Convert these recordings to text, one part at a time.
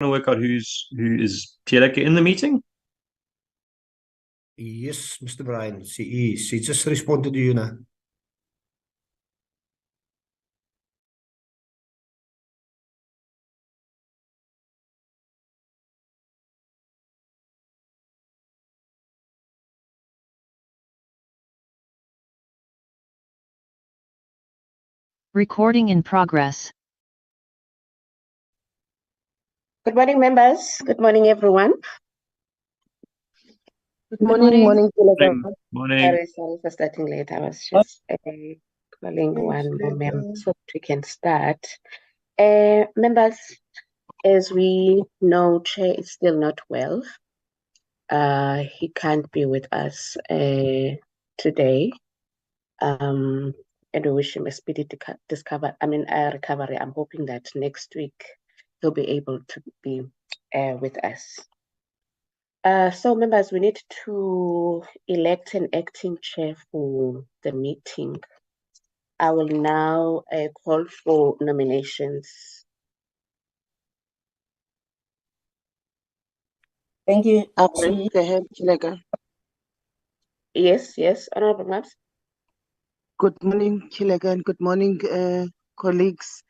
to work out who is Pierre in the meeting? Yes, Mr. Brian, she is. She just responded to you now. Recording in progress. Good morning, members. Good morning, everyone. Good morning. Morning. Sorry for starting late. I was just calling one more member so that we can start. Members, as we know, Chair is still not well. He can't be with us today. And we wish him a speedy recovery. I'm hoping that next week he'll be able to be with us. So members, we need to elect an acting chair for the meeting. I will now call for nominations. Thank you. Go ahead, Chilega. Yes, Honorable Maps. Good morning, Chilega, and good morning, colleagues.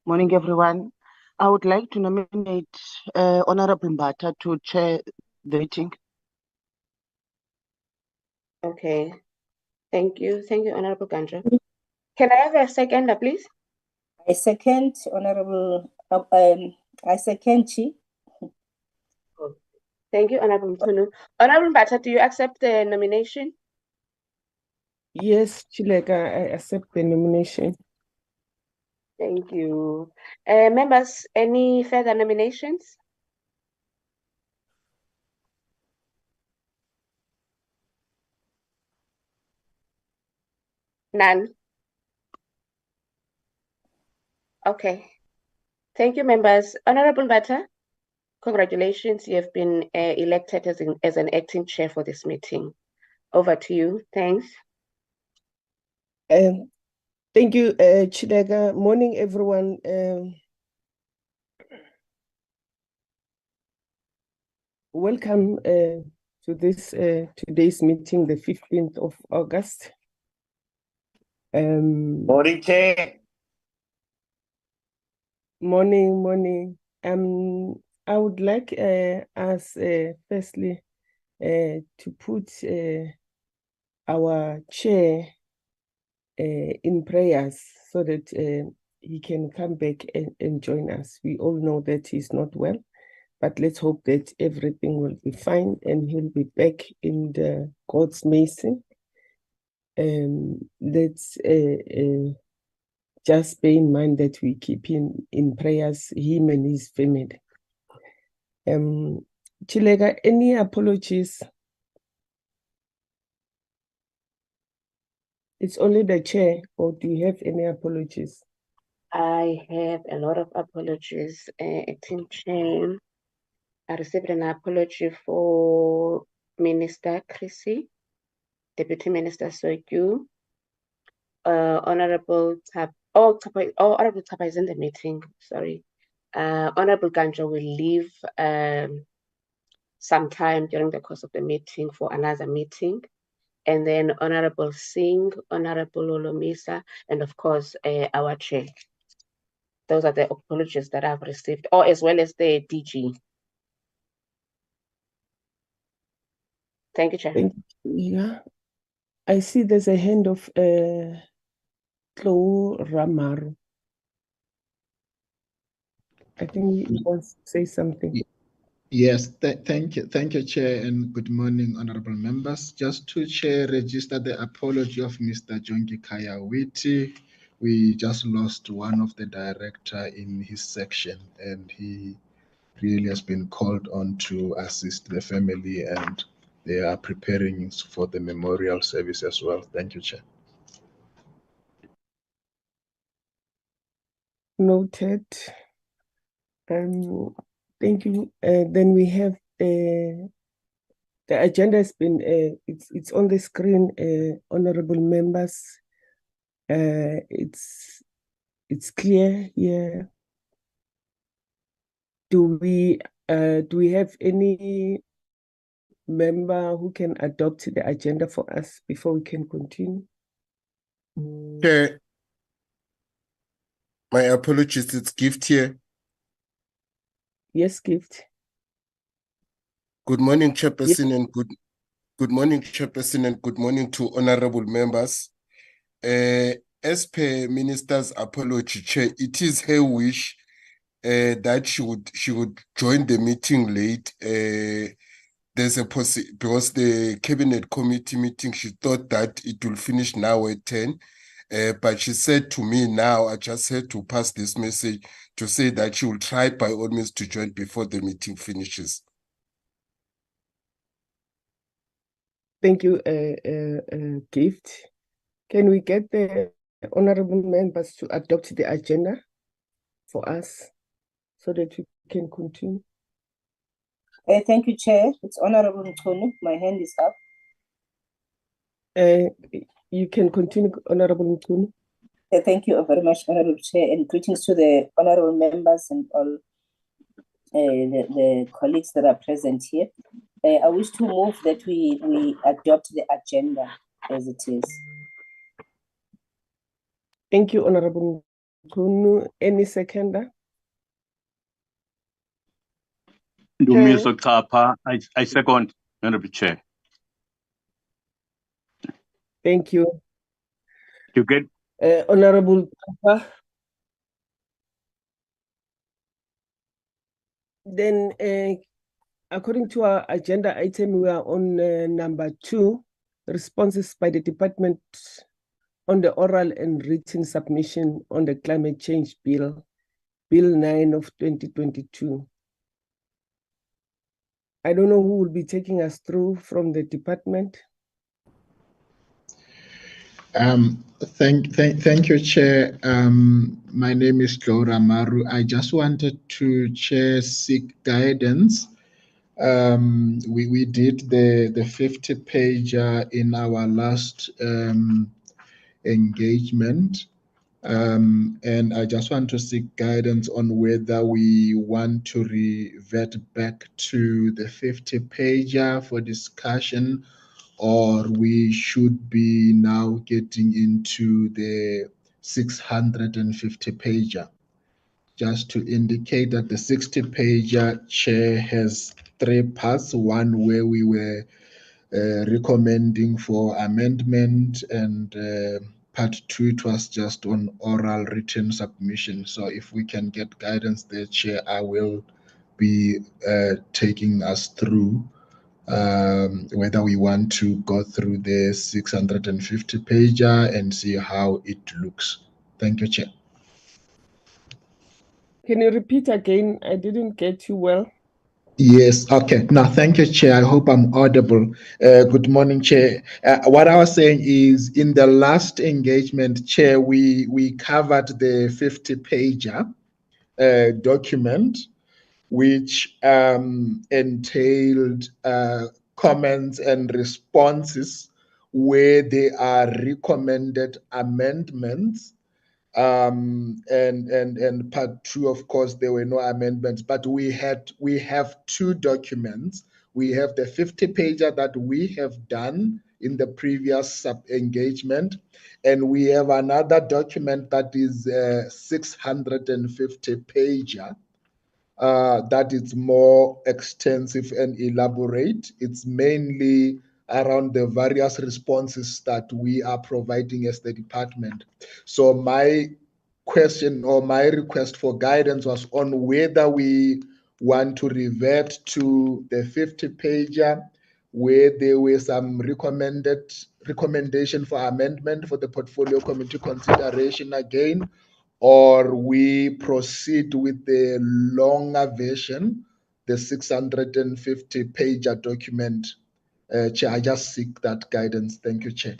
Morning, everyone. I would like to nominate Honorable Mbata to chair the meeting. Okay. Thank you, Honorable Gandra. Can I have a seconder, please? I second, Honorable. I second, Chi. Thank you, Honorable Mtunu. Honorable Mbata, do you accept the nomination? Yes, Chilega, I accept the nomination. Thank you. Members, any further nominations? None. Okay. Thank you, members. Honorable Mbata, congratulations. You have been elected as an acting chair for this meeting. Over to you. Thanks. Thank you, Chilega. Morning, everyone. Welcome to this today's meeting, the 15th of August. Morning, Chair. Morning. I would like us firstly to put our chair in prayers so that he can come back and join us. We all know that he's not well, but let's hope that everything will be fine and he'll be back in the God's mercy. Let's just bear in mind that we keep him in prayers, him and his family. Chilega, any apologies? It's only the chair, or do you have any apologies? I have a lot of apologies, acting chair. I received an apology for Minister Chrissy, Deputy Minister Soikyu, Honorable Honorable Tapa is in the meeting, sorry. Honorable Ganjo will leave sometime during the course of the meeting for another meeting. And then Honorable Singh, Honorable Olomisa, and of course, our chair. Those are the apologies that I've received, or as well as the DG. Thank you, Chair. Thank you. Yeah. I see there's a hand of Chloe Ramaru. I think he wants to say something. Yes, thank you, Chair, and good morning, honorable members. Just to register the apology of Mr. Jongi Kayawiti. We just lost one of the director in his section, and he really has been called on to assist the family, and they are preparing for the memorial service as well. Thank you, Chair. Noted. Thank you. Then we have the agenda has been it's on the screen, honorable members. It's clear here. do we have any member who can adopt the agenda for us before we can continue? Chair, my apologies, it's Gift here. Yes, Gift. Good morning, Yes. Chairperson, and good morning, Chairperson, and good morning to honorable members. As per Minister's apology, Chair, it is her wish that she would join the meeting late. There's a because the cabinet committee meeting, she thought that it will finish now at 10. But she said to me now, I just had to pass this message to say that she will try by all means to join before the meeting finishes. Thank you, Gift. Can we get the honorable members to adopt the agenda for us so that we can continue? Thank you, Chair. It's Honorable Mchunu. My hand is up. You can continue, Honorable Mchunu. Thank you very much, Honorable Chair, and greetings to the honorable members and all the colleagues that are present here. I wish to move that we adopt the agenda as it is. Thank you, Honorable Mchunu. Any seconder? Dumiso Tapa, I second, Honorable Chair. Thank you. You get Honorable Tapa. Then, according to our agenda item, we are on number 2, responses by the department on the oral and written submission on the climate change bill, Bill 9 of 2022. I don't know who will be taking us through from the department. Thank you, Chair. My name is Glora Maru. I just wanted to, Chair, seek guidance. We did the 50-pager in our last engagement. And I just want to seek guidance on whether we want to revert back to the 50-pager for discussion, or we should be now getting into the 650-pager. Just to indicate that the 60-pager, Chair, has 3 parts. One where we were recommending for amendment, and part 2, it was just on oral written submission. So if we can get guidance there, Chair, I will be taking us through whether we want to go through the 650-pager and see how it looks. Thank you, Chair. Can you repeat again? I didn't get you well. Yes, okay. Now, thank you, Chair. I hope I'm audible. Good morning, Chair. What I was saying is, in the last engagement, Chair, we covered the 50-pager document, which entailed comments and responses where there are recommended amendments. And part 2, of course, there were no amendments, but we have 2 documents. We have the 50-pager that we have done in the previous sub-engagement, and we have another document that is 650-pager. That is more extensive and elaborate. It's mainly around the various responses that we are providing as the department. So my question or my request for guidance was on whether we want to revert to the 50-pager where there were some recommendation for amendment for the portfolio committee consideration again, or we proceed with the longer version, the 650-pager document. Chair, I just seek that guidance. Thank you, Chair.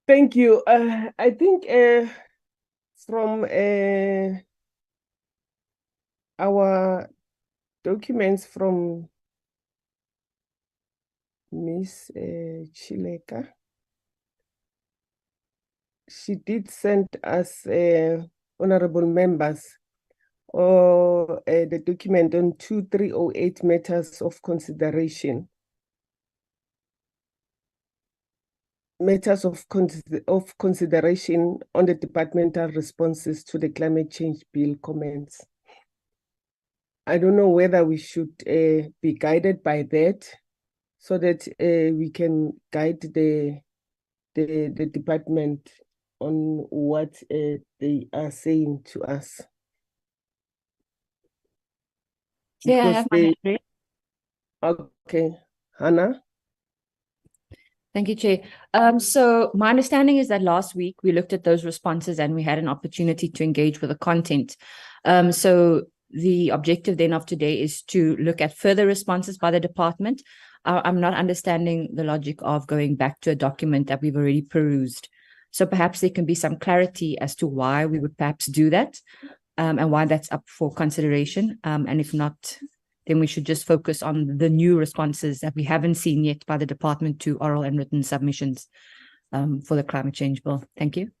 Thank you. I think from our documents from Miss Chileka. She did send us, honorable members, or the document on 2308 matters of consideration. Matters of consideration on the departmental responses to the climate change bill comments. I don't know whether we should be guided by that so that we can guide the department on what they are saying to us. Yeah, I Because have my hand raised. Okay, Hannah? Thank you, Chair. So my understanding is that last week we looked at those responses and we had an opportunity to engage with the content. So the objective then of today is to look at further responses by the department. I'm not understanding the logic of going back to a document that we've already perused. So perhaps there can be some clarity as to why we would perhaps do that, and why that's up for consideration. And if not, then we should just focus on the new responses that we haven't seen yet by the department to oral and written submissions for the climate change bill. Thank you.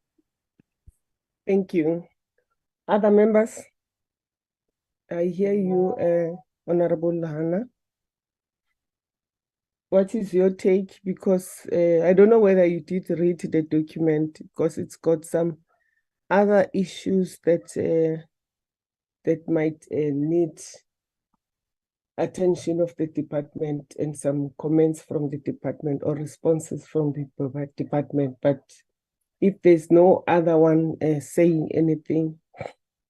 Thank you. Other members? I hear you, Honorable Hannah. What is your take? Because I don't know whether you did read the document, because it's got some other issues that that might need attention of the department and some comments from the department or responses from the department. But if there's no other one saying anything,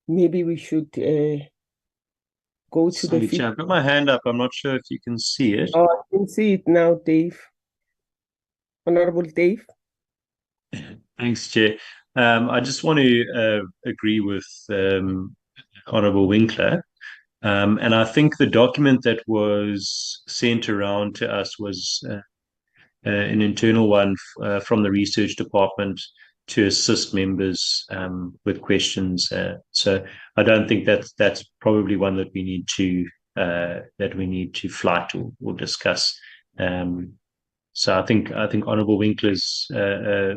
maybe we should go to Sorry, the Chair, I've got my hand up. I'm not sure if you can see it. Oh, I can see it now, Dave. Honorable Dave. Thanks, Chair. I just want to agree with Honorable Winkler. And I think the document that was sent around to us was an internal one from the research department to assist members with questions. So I don't think that's probably one that we need to flight or discuss. So I think Honourable Winkler's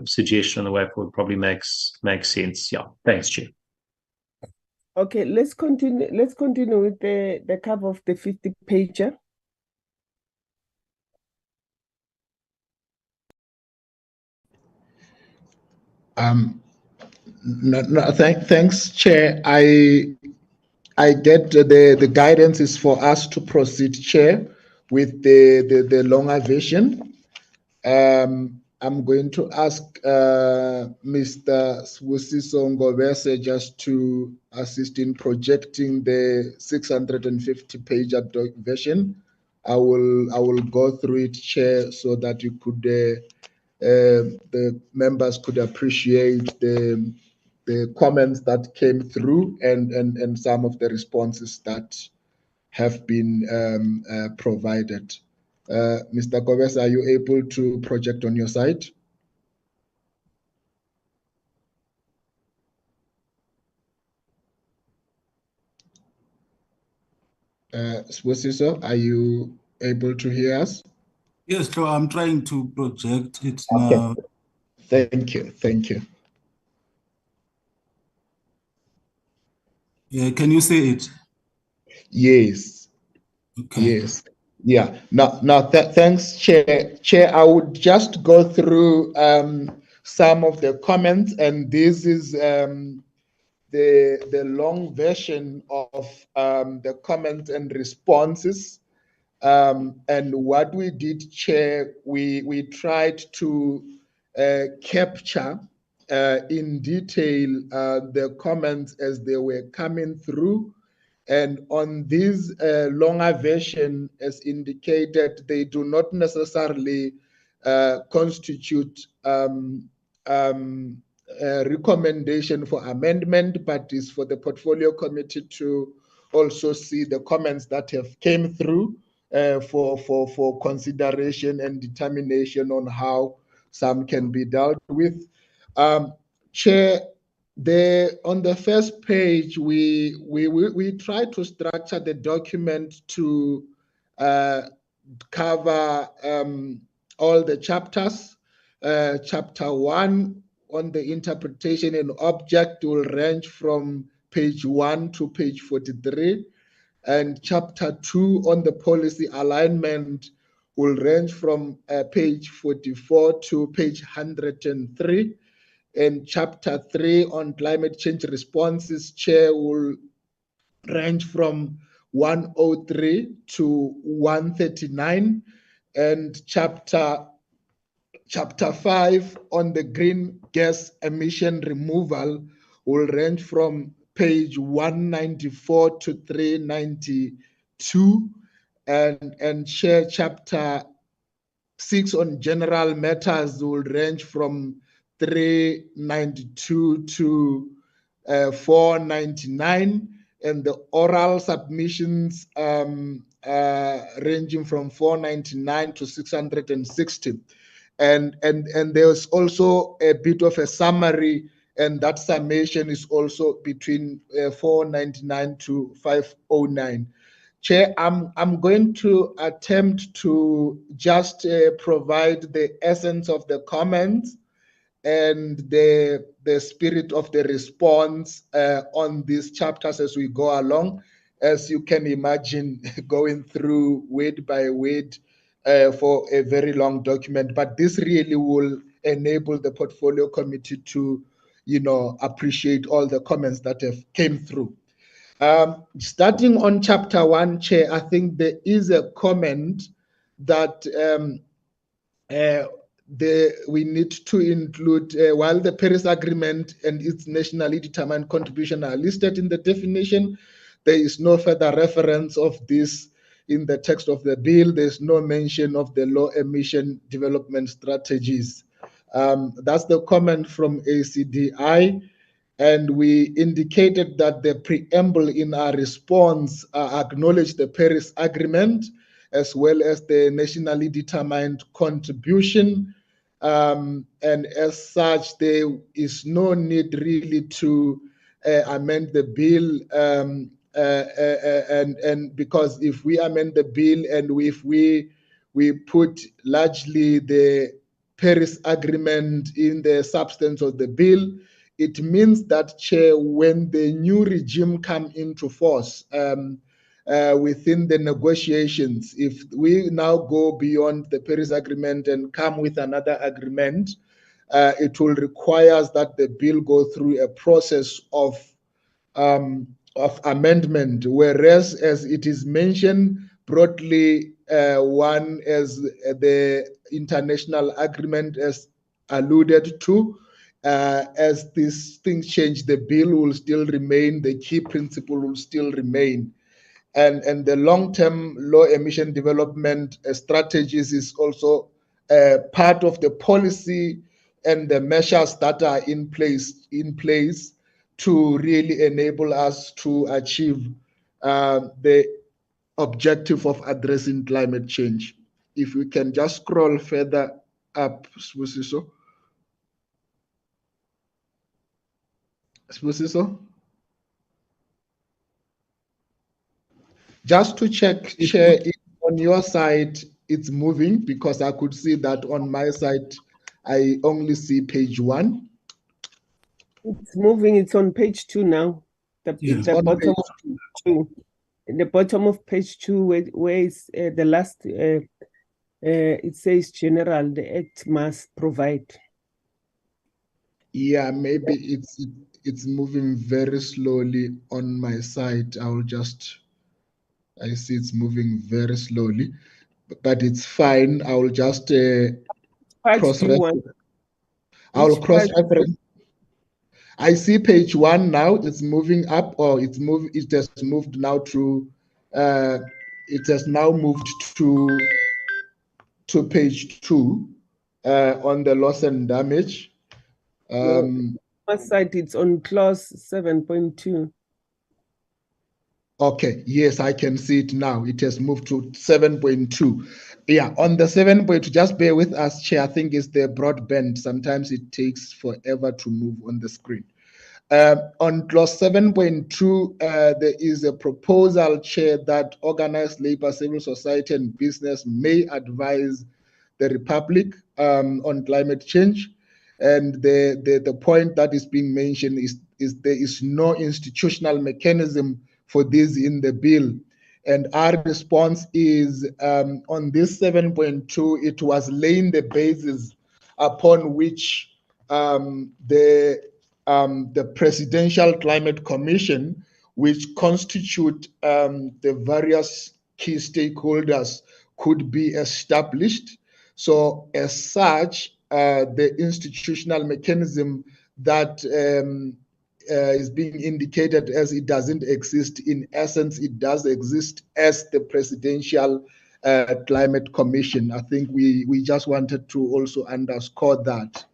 suggestion on the way forward probably makes sense. Yeah, thanks, Chair. Okay, let's continue. Let's continue with the cover of the 50-pager. Thanks, Chair. I get the guidance is for us to proceed, Chair, with the longer version. I'm going to ask Mr. Swusiso Ngobese just to assist in projecting the 650-page version. I will go through it, Chair, so that you could the members could appreciate the comments that came through and some of the responses that have been provided. Mr. Gomez, are you able to project on your side? Swusiso, are you able to hear us? Yes, so I'm trying to project it Okay. now. Thank you. Thank you. Yeah, can you see it? Yes. Okay. Yes. Yeah. Now, thanks, Chair. Chair, I would just go through some of the comments, and this is the long version of the comments and responses. And what we did, Chair, we tried to capture in detail the comments as they were coming through. And on this longer version, as indicated, they do not necessarily constitute a recommendation for amendment, but is for the portfolio committee to also see the comments that have came through for consideration and determination on how some can be dealt with. Chair, on the first page, we try to structure the document to cover all the chapters. Chapter 1 on the interpretation and object will range from page 1 to page 43. And chapter 2 on the policy alignment will range from page 44 to page 103. And chapter 3 on climate change responses, Chair, will range from 103 to 139. And chapter 5 on the green gas emission removal will range from page 194 to 392. And share chapter 6 on general matters will range from 392 to 499, and the oral submissions ranging from 499 to 660. And there's also a bit of a summary, and that summation is also between 499 to 509. Chair, I'm going to attempt to just provide the essence of the comments and the spirit of the response on these chapters as we go along. As you can imagine, going through word by word for a very long document, but this really will enable the portfolio committee to, appreciate all the comments that have came through. Starting on chapter 1, Chair, I think there is a comment that we need to include, while the Paris Agreement and its nationally determined contribution are listed in the definition, there is no further reference of this in the text of the bill. There's no mention of the low emission development strategies. That's the comment from ACDI. And we indicated that the preamble in our response acknowledged the Paris Agreement as well as the nationally determined contribution. And as such, there is no need really to amend the bill. And because if we amend the bill and if we put largely the Paris Agreement in the substance of the bill, it means that, Chair, when the new regime come into force within the negotiations, if we now go beyond the Paris Agreement and come with another agreement, it will require that the bill go through a process of amendment, whereas as it is mentioned broadly, one as the international agreement as alluded to, as these things change, the bill will still remain, the key principle will still remain. And the long-term low emission development strategies is also part of the policy and the measures that are in place to really enable us to achieve the objective of addressing climate change. If we can just scroll further up, Spusiso. Just to check, Chair, if on your side it's moving, because I could see that on my side I only see page 1. It's moving. It's on page 2 now. The bottom of 2. The bottom of page 2, where is the last? It says general. The Act must provide. Yeah, maybe it's moving very slowly on my side. I see it's moving very slowly, but it's fine. I will just cross-reference. I will cross-reference. I see page 1 now. It's moving up, or it has moved now to. It has now moved to page 2 on the loss and damage. On my side, it's on clause 7.2. Okay, yes, I can see it now. It has moved to 7.2. Yeah, on the 7.2, just bear with us, Chair. I think it's the broadband. Sometimes it takes forever to move on the screen. On clause 7.2, there is a proposal, Chair, that organized labor, civil society, and business may advise the Republic on climate change. And the point that is being mentioned is there is no institutional mechanism for this in the bill. And our response is on this 7.2, it was laying the basis upon which the Presidential Climate Commission, which constitute the various key stakeholders, could be established. So as such, the institutional mechanism that is being indicated as it doesn't exist, in essence, it does exist as the Presidential Climate Commission. I think we just wanted to also underscore that.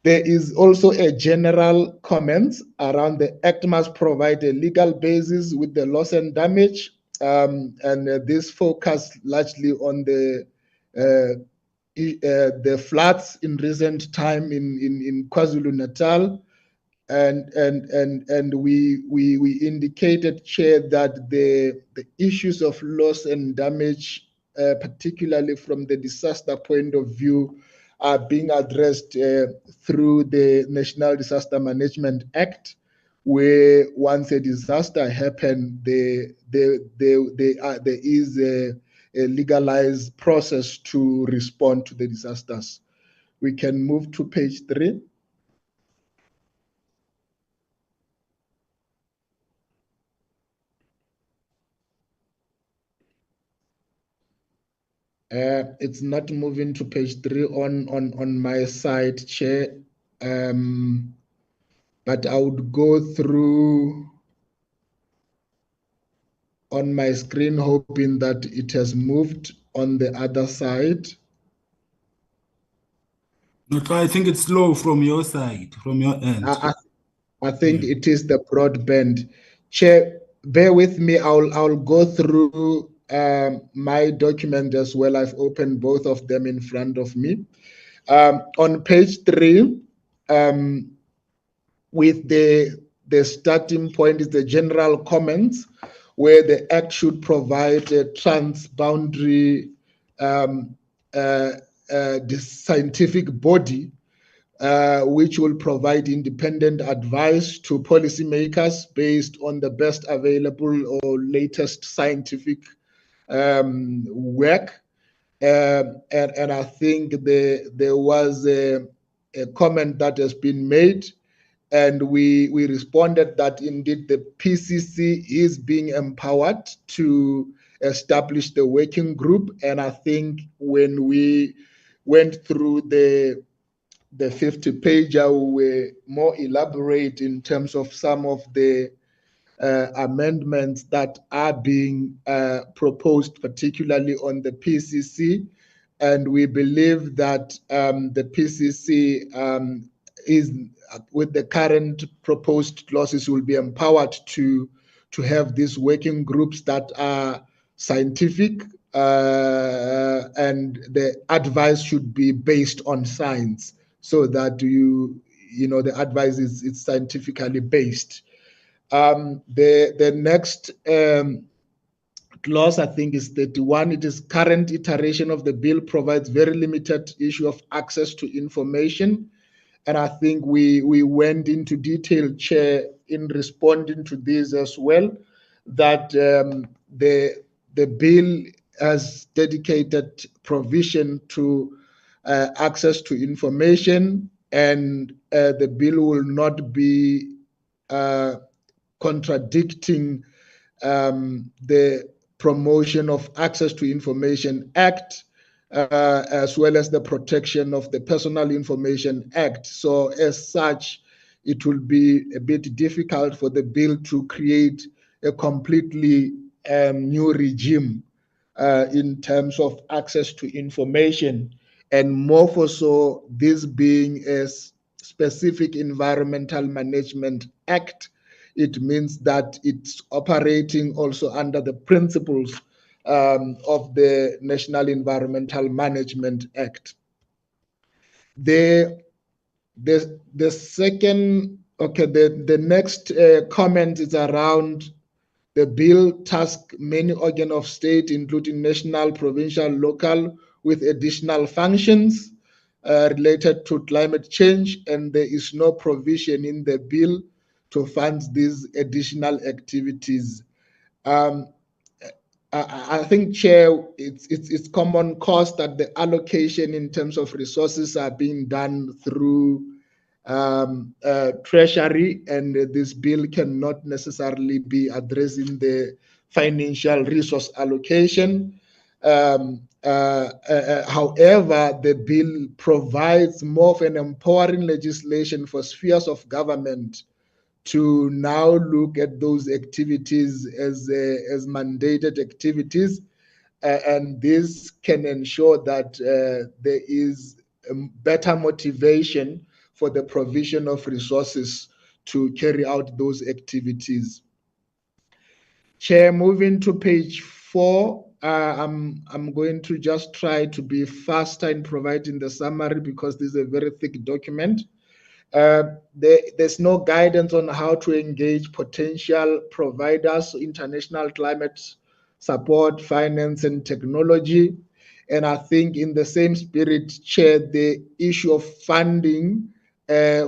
There is also a general comment around the Act must provide a legal basis with the loss and damage, and this focus largely on the floods in recent time in KwaZulu-Natal, and we indicated, Chair, that the issues of loss and damage, particularly from the disaster point of view, are being addressed through the National Disaster Management Act, where once a disaster happens, there is a legalized process to respond to the disasters. We can move to page 3. It's not moving to page 3 on my side, Chair. But I would go through on my screen, hoping that it has moved on the other side. Look, I think it's slow from your side, from your end. I think it is the broadband. Chair, bear with me. I'll go through my document as well. I've opened both of them in front of me. On page 3, with the starting point is the general comments, where the Act should provide a transboundary scientific body which will provide independent advice to policymakers based on the best available or latest scientific work. And I think there was a comment that has been made, and we responded that indeed the PCC is being empowered to establish the working group. And I think when we went through the 50-pager, we were more elaborate in terms of some of the amendments that are being proposed, particularly on the PCC. And we believe that the PCC is, with the current proposed clauses, will be empowered to have these working groups that are scientific, and the advice should be based on science, so that the advice is scientifically based. The next clause, I think, is 31. It is current iteration of the bill provides very limited issue of access to information. And I think we went into detail, Chair, in responding to this as well, that the bill has dedicated provision to access to information, and the bill will not be contradicting the Promotion of Access to Information Act, as well as the Protection of the Personal Information Act. So as such, it will be a bit difficult for the bill to create a completely new regime in terms of access to information, and more for so this being a specific Environmental Management Act. It means that it's operating also under the principles of the National Environmental Management Act. The second Okay, the next comment is around the bill task many organs of state, including national, provincial, local, with additional functions related to climate change, and there is no provision in the bill to fund these additional activities. I think, Chair, it's common cause that the allocation in terms of resources are being done through Treasury, and this bill cannot necessarily be addressing the financial resource allocation. However, the bill provides more of an empowering legislation for spheres of government to now look at those activities as mandated activities, and this can ensure that there is better motivation for the provision of resources to carry out those activities. Chair, moving to page 4, I'm going to just try to be faster in providing the summary because this is a very thick document. There's no guidance on how to engage potential providers, international climate support, finance, and technology. And I think in the same spirit, Chair, the issue of funding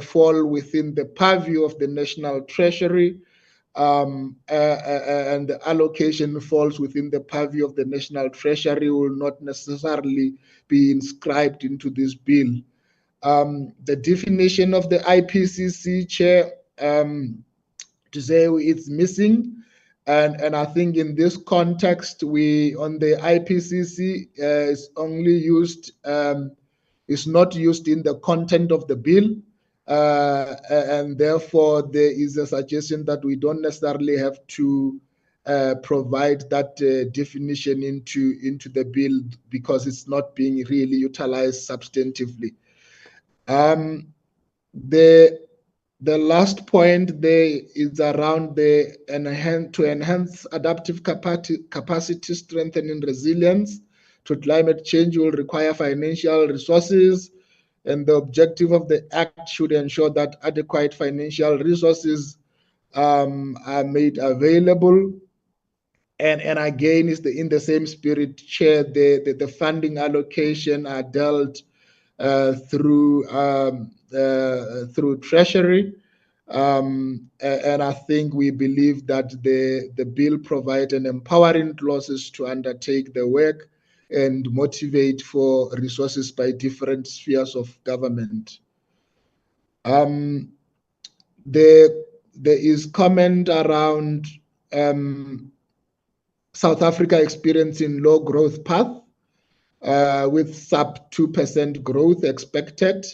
fall within the purview of the National Treasury, and the allocation falls within the purview of the National Treasury, will not necessarily be inscribed into this bill. The definition of the IPCC, Chair, to say it's missing, and I think in this context, we on the IPCC is only used, is not used in the content of the bill, and therefore there is a suggestion that we don't necessarily have to provide that definition into the bill because it's not being really utilized substantively. The last point there is around the enhance adaptive capacity, strengthening resilience to climate change will require financial resources, and the objective of the act should ensure that adequate financial resources are made available. And again, is in the same spirit, Chair, the funding allocation are dealt through Treasury, and I think we believe that the bill provides an empowering clauses to undertake the work and motivate for resources by different spheres of government. There is comment around South Africa experiencing low growth path, with sub 2% growth expected.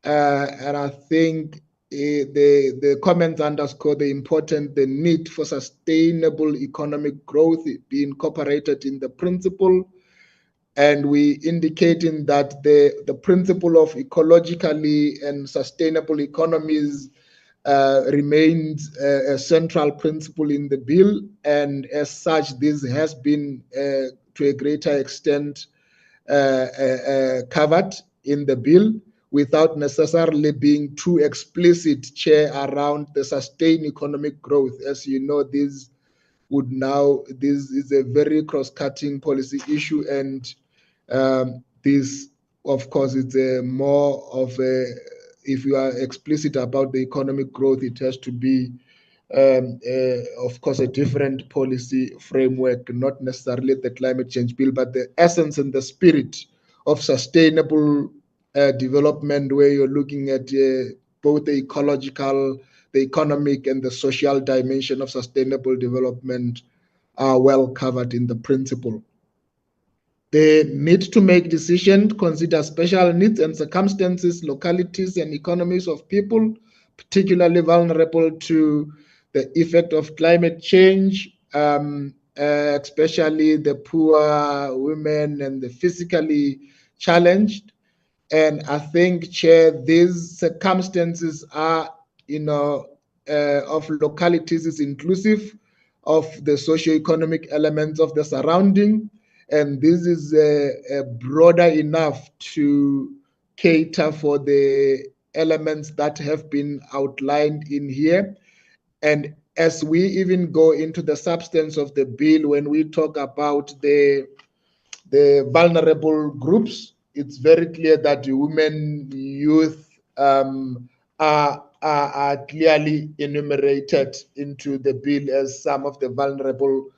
And I think the comments underscore the need for sustainable economic growth be incorporated in the principle. And we indicating that the principle of ecologically and sustainable economies remains a central principle in the bill. And as such, this has been to a greater extent covered in the bill without necessarily being too explicit, Chair, around the sustained economic growth. As you know, this is a very cross-cutting policy issue, and this, of course, is more of a, if you are explicit about the economic growth, it has to be of course, a different policy framework, not necessarily the climate change bill, but the essence and the spirit of sustainable development, where you're looking at both the ecological, the economic, and the social dimension of sustainable development are well covered in the principle. The need to make decisions, consider special needs and circumstances, localities, and economies of people, particularly vulnerable to the effect of climate change, especially the poor, women, and the physically challenged. And I think, Chair, these circumstances are, of localities is inclusive of the socio-economic elements of the surrounding. And this is broader enough to cater for the elements that have been outlined in here. And as we even go into the substance of the bill, when we talk about the vulnerable groups, it's very clear that women, youth are clearly enumerated into the bill as some of the vulnerable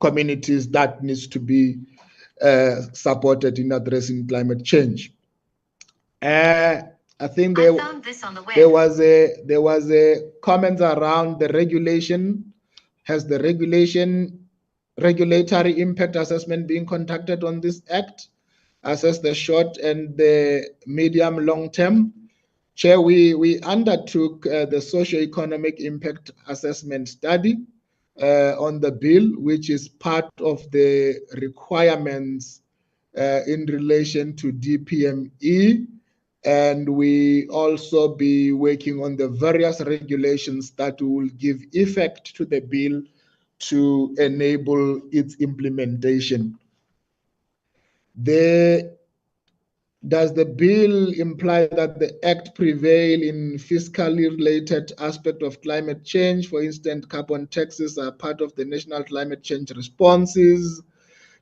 communities that needs to be supported in addressing climate change. I think there was a comment around the regulation. Has the regulatory impact assessment being conducted on this act? Assess the short and the medium long term. Chair, we undertook the socio-economic impact assessment study on the bill, which is part of the requirements in relation to DPME. And we also be working on the various regulations that will give effect to the bill to enable its implementation. Does the bill imply that the act prevail in fiscally related aspect of climate change? For instance, carbon taxes are part of the national climate change responses,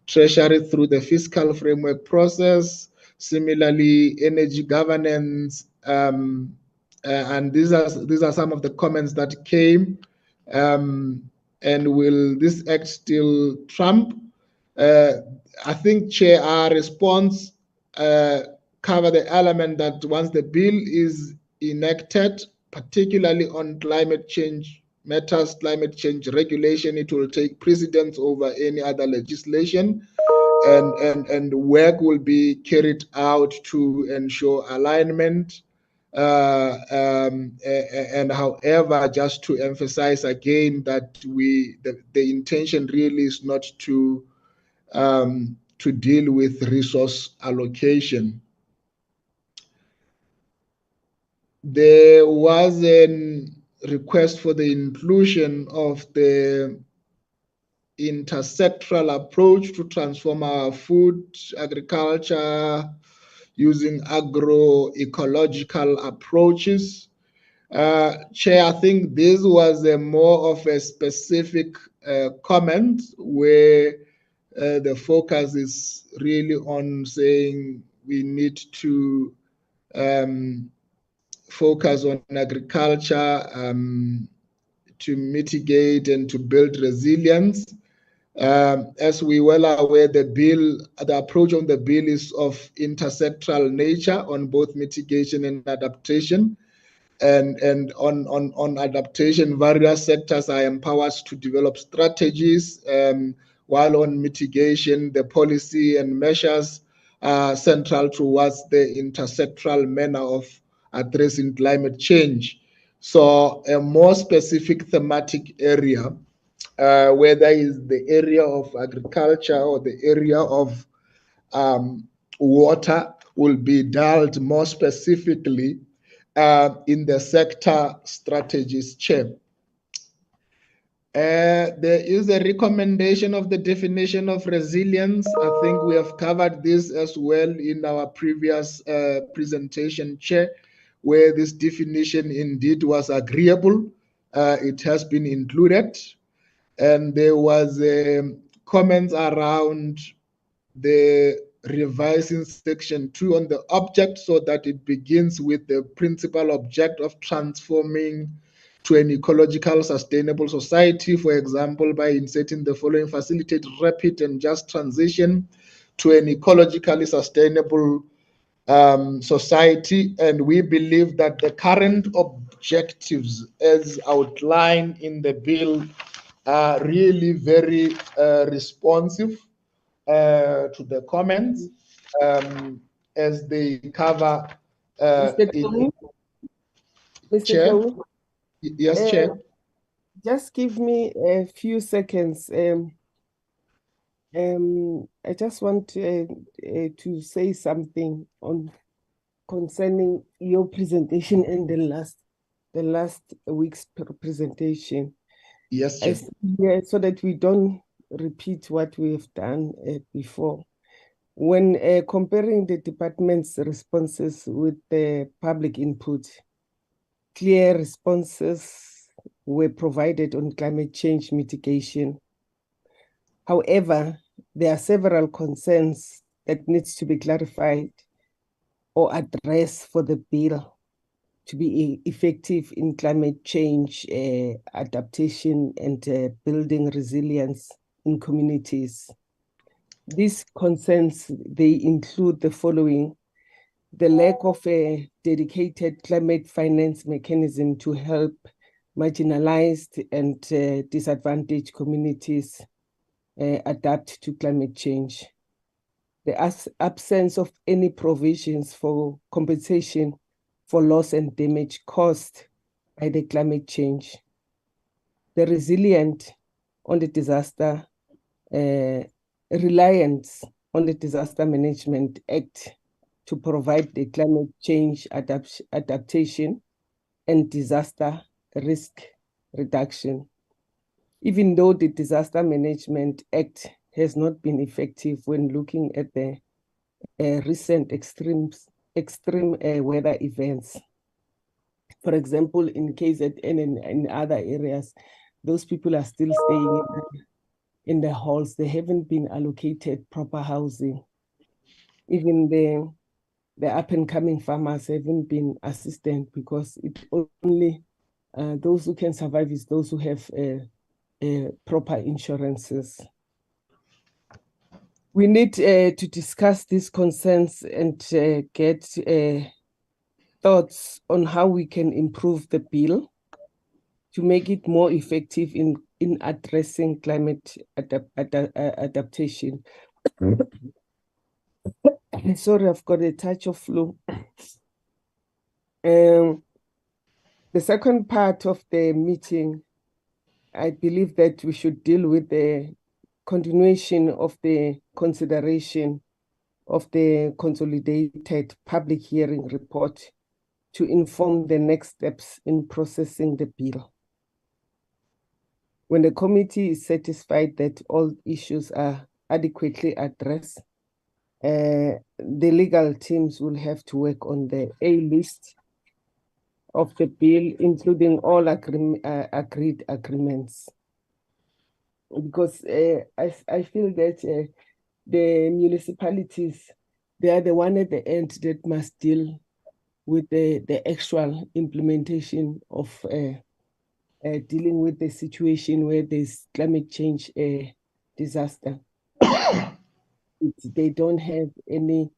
Treasury through the fiscal framework process, similarly energy governance, and these are some of the comments that came. And will this act still trump? I think, Chair, our response cover the element that once the bill is enacted, particularly on climate change matters, climate change regulation, it will take precedence over any other legislation, and work will be carried out to ensure alignment. And however, just to emphasize again that the intention really is not to deal with resource allocation. There was a request for the inclusion of the intersectoral approach to transform our food agriculture using agroecological approaches. Chair, I think this was a more of a specific comment where the focus is really on saying we need to focus on agriculture to mitigate and to build resilience. As we well are aware, the approach on the bill is of intersectoral nature on both mitigation and adaptation. And on adaptation, various sectors are empowered to develop strategies, while on mitigation, the policy and measures are central towards the intersectoral manner of addressing climate change. So a more specific thematic area, whether it's the area of agriculture or the area of water, will be dealt more specifically in the sector strategies, Chair. There is a recommendation of the definition of resilience. I think we have covered this as well in our previous presentation, Chair, where this definition indeed was agreeable. It has been included. And there was comments around the revising section 2 on the object so that it begins with the principal object of transforming to an ecological sustainable society, for example, by inserting the following: facilitate rapid and just transition to an ecologically sustainable society. And we believe that the current objectives as outlined in the bill are really very responsive to the comments as they cover. Mr. Chair? Chair? Yes, Chair. Just give me a few seconds. I just want to say something concerning your presentation and the last week's presentation. Yes, Chair. Yeah, so that we don't repeat what we have done before. When comparing the department's responses with the public input, clear responses were provided on climate change mitigation. However, there are several concerns that needs to be clarified or addressed for the bill to be effective in climate change adaptation and building resilience in communities. These concerns, they include the following: the lack of a dedicated climate finance mechanism to help marginalized and disadvantaged communities adapt to climate change. The absence of any provisions for compensation for loss and damage caused by the climate change. The reliance on the Disaster Management Act to provide the climate change adaptation and disaster risk reduction. Even though the Disaster Management Act has not been effective when looking at the recent extreme weather events. For example, in KZN and in other areas, those people are still staying in the halls. They haven't been allocated proper housing. Even the up and coming farmers haven't been assisted because it only those who can survive is those who have proper insurances. We need to discuss these concerns and get thoughts on how we can improve the bill to make it more effective in addressing climate adaptation. Sorry, I've got a touch of flu. The second part of the meeting, I believe that we should deal with the continuation of the consideration of the consolidated public hearing report to inform the next steps in processing the bill. When the committee is satisfied that all issues are adequately addressed, the legal teams will have to work on the A list of the bill, including all agreed agreements. Because I feel that the municipalities, they are the one at the end that must deal with the actual implementation of dealing with the situation where there's climate change disaster. They don't have any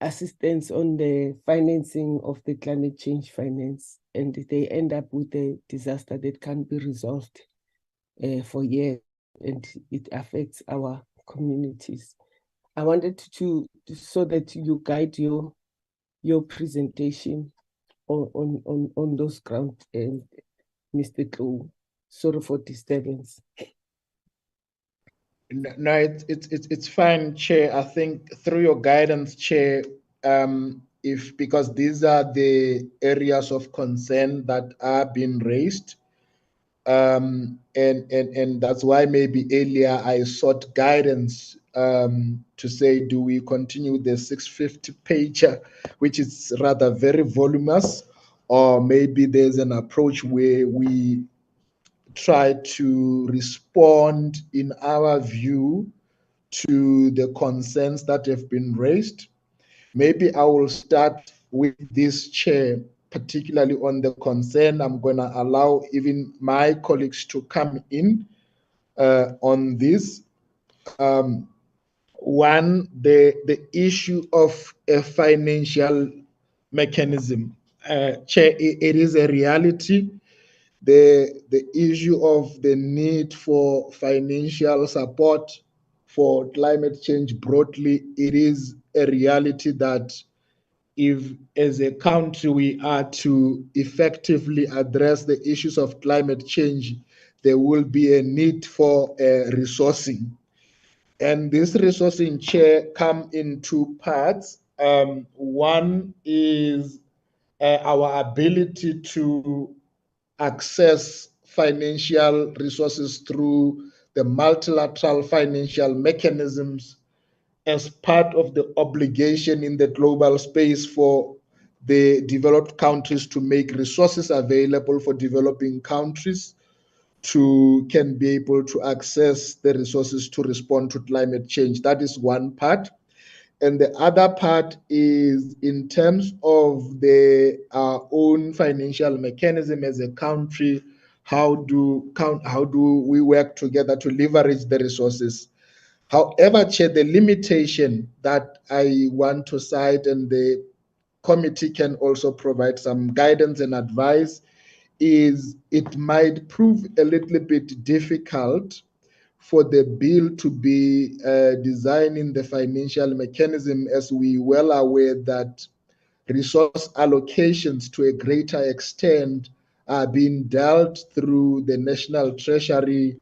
assistance on the financing of the climate change finance, and they end up with a disaster that can't be resolved for years, and it affects our communities. I wanted to so that you guide your presentation on those grounds, and Mr. Tlu, sorry for disturbance. No, it's fine, Chair. I think through your guidance, Chair, because these are the areas of concern that are being raised, and that's why maybe earlier I sought guidance to say, do we continue the 650 pager, which is rather very voluminous, or maybe there's an approach where we try to respond in our view to the concerns that have been raised. Maybe I will start with this, Chair, particularly on the concern. I'm going to allow even my colleagues to come in on this. One, the issue of a financial mechanism. Chair, it is a reality. The issue of the need for financial support for climate change broadly, it is a reality that if as a country we are to effectively address the issues of climate change, there will be a need for resourcing. And this resourcing, Chair, come in two parts. One is our ability to access financial resources through the multilateral financial mechanisms as part of the obligation in the global space for the developed countries to make resources available for developing countries can be able to access the resources to respond to climate change. That is one part. And the other part is in terms of our own financial mechanism as a country, how do we work together to leverage the resources? However, Chair, the limitation that I want to cite, and the committee can also provide some guidance and advice, is it might prove a little bit difficult for the bill to be designing the financial mechanism, as we well aware that resource allocations to a greater extent are being dealt through the National Treasury,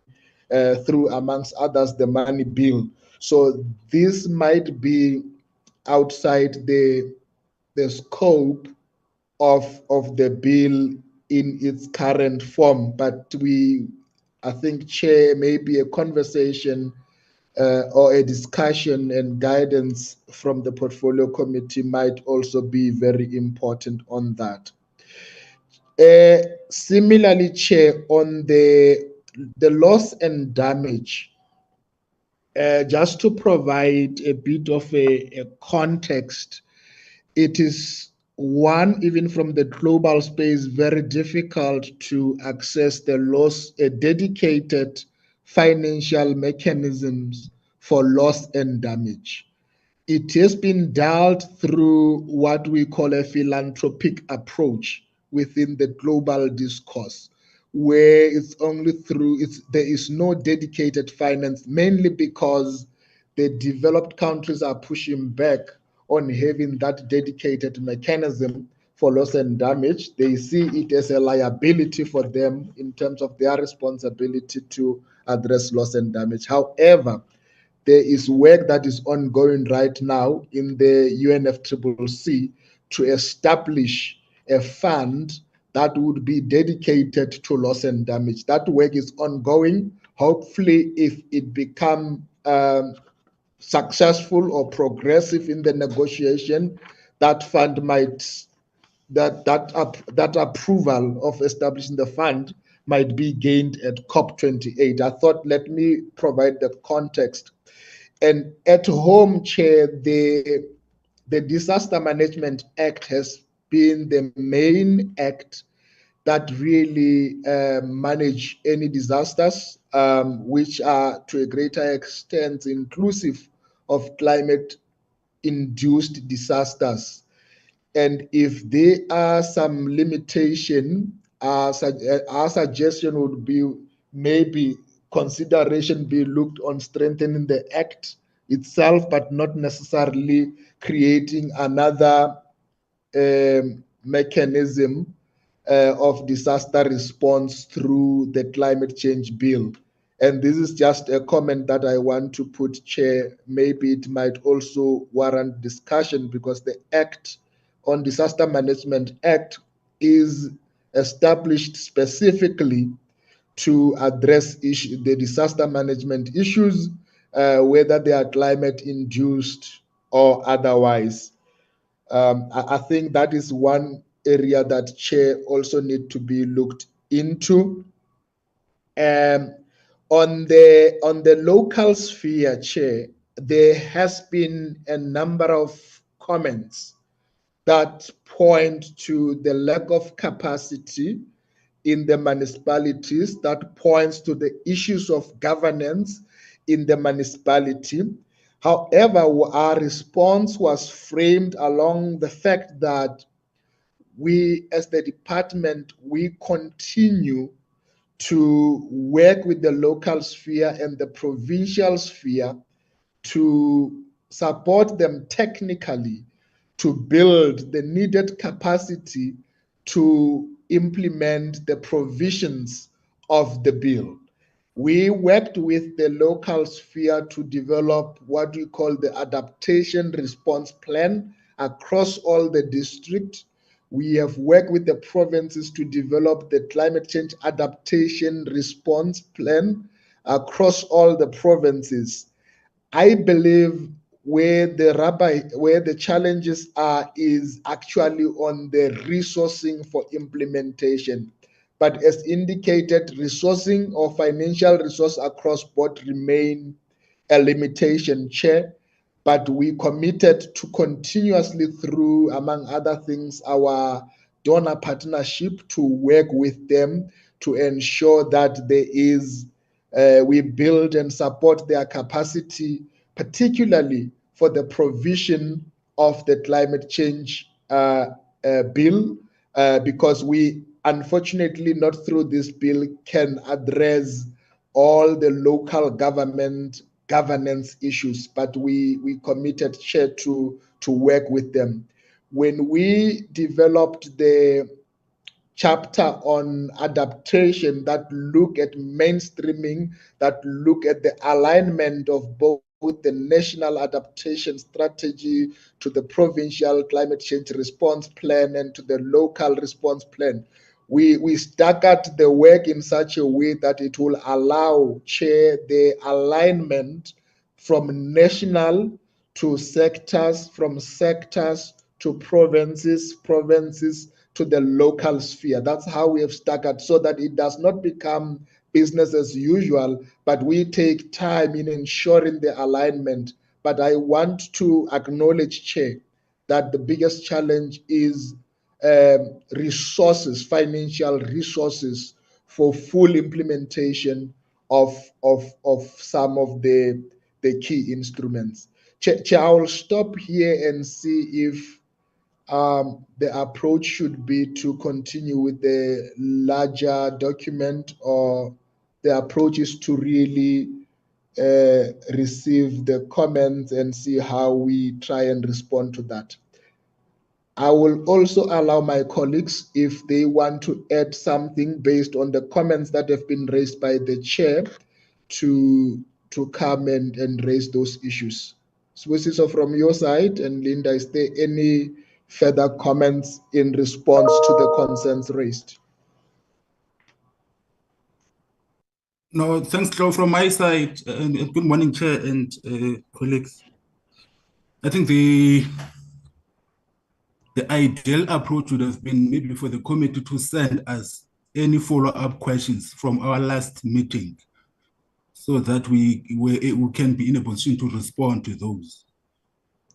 through, amongst others, the money bill. So this might be outside the scope of the bill in its current form. But I think, Chair, maybe a conversation or a discussion and guidance from the portfolio committee might also be very important on that. Similarly, Chair, on the loss and damage, just to provide a bit of a context, it is one, even from the global space, very difficult to access a dedicated financial mechanisms for loss and damage. It has been dealt through what we call a philanthropic approach within the global discourse, where it's only there is no dedicated finance, mainly because the developed countries are pushing back on having that dedicated mechanism for loss and damage. They see it as a liability for them in terms of their responsibility to address loss and damage. However, there is work that is ongoing right now in the UNFCCC to establish a fund that would be dedicated to loss and damage. That work is ongoing. Hopefully, if it becomes successful or progressive in the negotiation, that fund might that approval of establishing the fund might be gained at COP28. I thought, let me provide the context. And at home, Chair, the Disaster Management Act has been the main act that really manage any disasters, which are to a greater extent inclusive of climate-induced disasters. And if there are some limitation, our suggestion would be maybe consideration be looked on strengthening the act itself, but not necessarily creating another mechanism of disaster response through the climate change bill. And this is just a comment that I want to put, Chair. Maybe it might also warrant discussion, because the Act on Disaster Management Act is established specifically to address the disaster management issues, whether they are climate induced or otherwise. I think that is one area that, Chair, also need to be looked into. On the local sphere, Chair, there has been a number of comments that point to the lack of capacity in the municipalities, that points to the issues of governance in the municipality. However, our response was framed along the fact that we, as the department, we continue to work with the local sphere and the provincial sphere to support them technically to build the needed capacity to implement the provisions of the bill. We worked with the local sphere to develop what we call the adaptation response plan across all the districts. We have worked with the provinces to develop the climate change adaptation response plan across all the provinces. I believe where the challenges are is actually on the resourcing for implementation. But as indicated, resourcing or financial resource across board remain a limitation, Chair. But we committed to continuously through, among other things, our donor partnership to work with them to ensure that there is we build and support their capacity, particularly for the provision of the climate change bill, because we unfortunately not through this bill can address all the local government governance issues, but we committed, Chair, to work with them. When we developed the chapter on adaptation that look at mainstreaming, that look at the alignment of both the national adaptation strategy to the provincial climate change response plan and to the local response plan. We staggered the work in such a way that it will allow, Chair, the alignment from national to sectors, from sectors to provinces, provinces to the local sphere. That's how we have staggered so that it does not become business as usual, but we take time in ensuring the alignment. But I want to acknowledge, Chair, that the biggest challenge is resources, financial resources for full implementation of some of the key instruments. Chair, I will stop here and see if the approach should be to continue with the larger document, or the approach is to really receive the comments and see how we try and respond to that. I will also allow my colleagues, if they want to add something based on the comments that have been raised by the chair, to come and raise those issues. So from your side, and Linda, is there any further comments in response to the concerns raised? No, thanks, Joe, from my side. And good morning, Chair and colleagues. I think the ideal approach would have been maybe for the committee to send us any follow-up questions from our last meeting, so that we can be in a position to respond to those.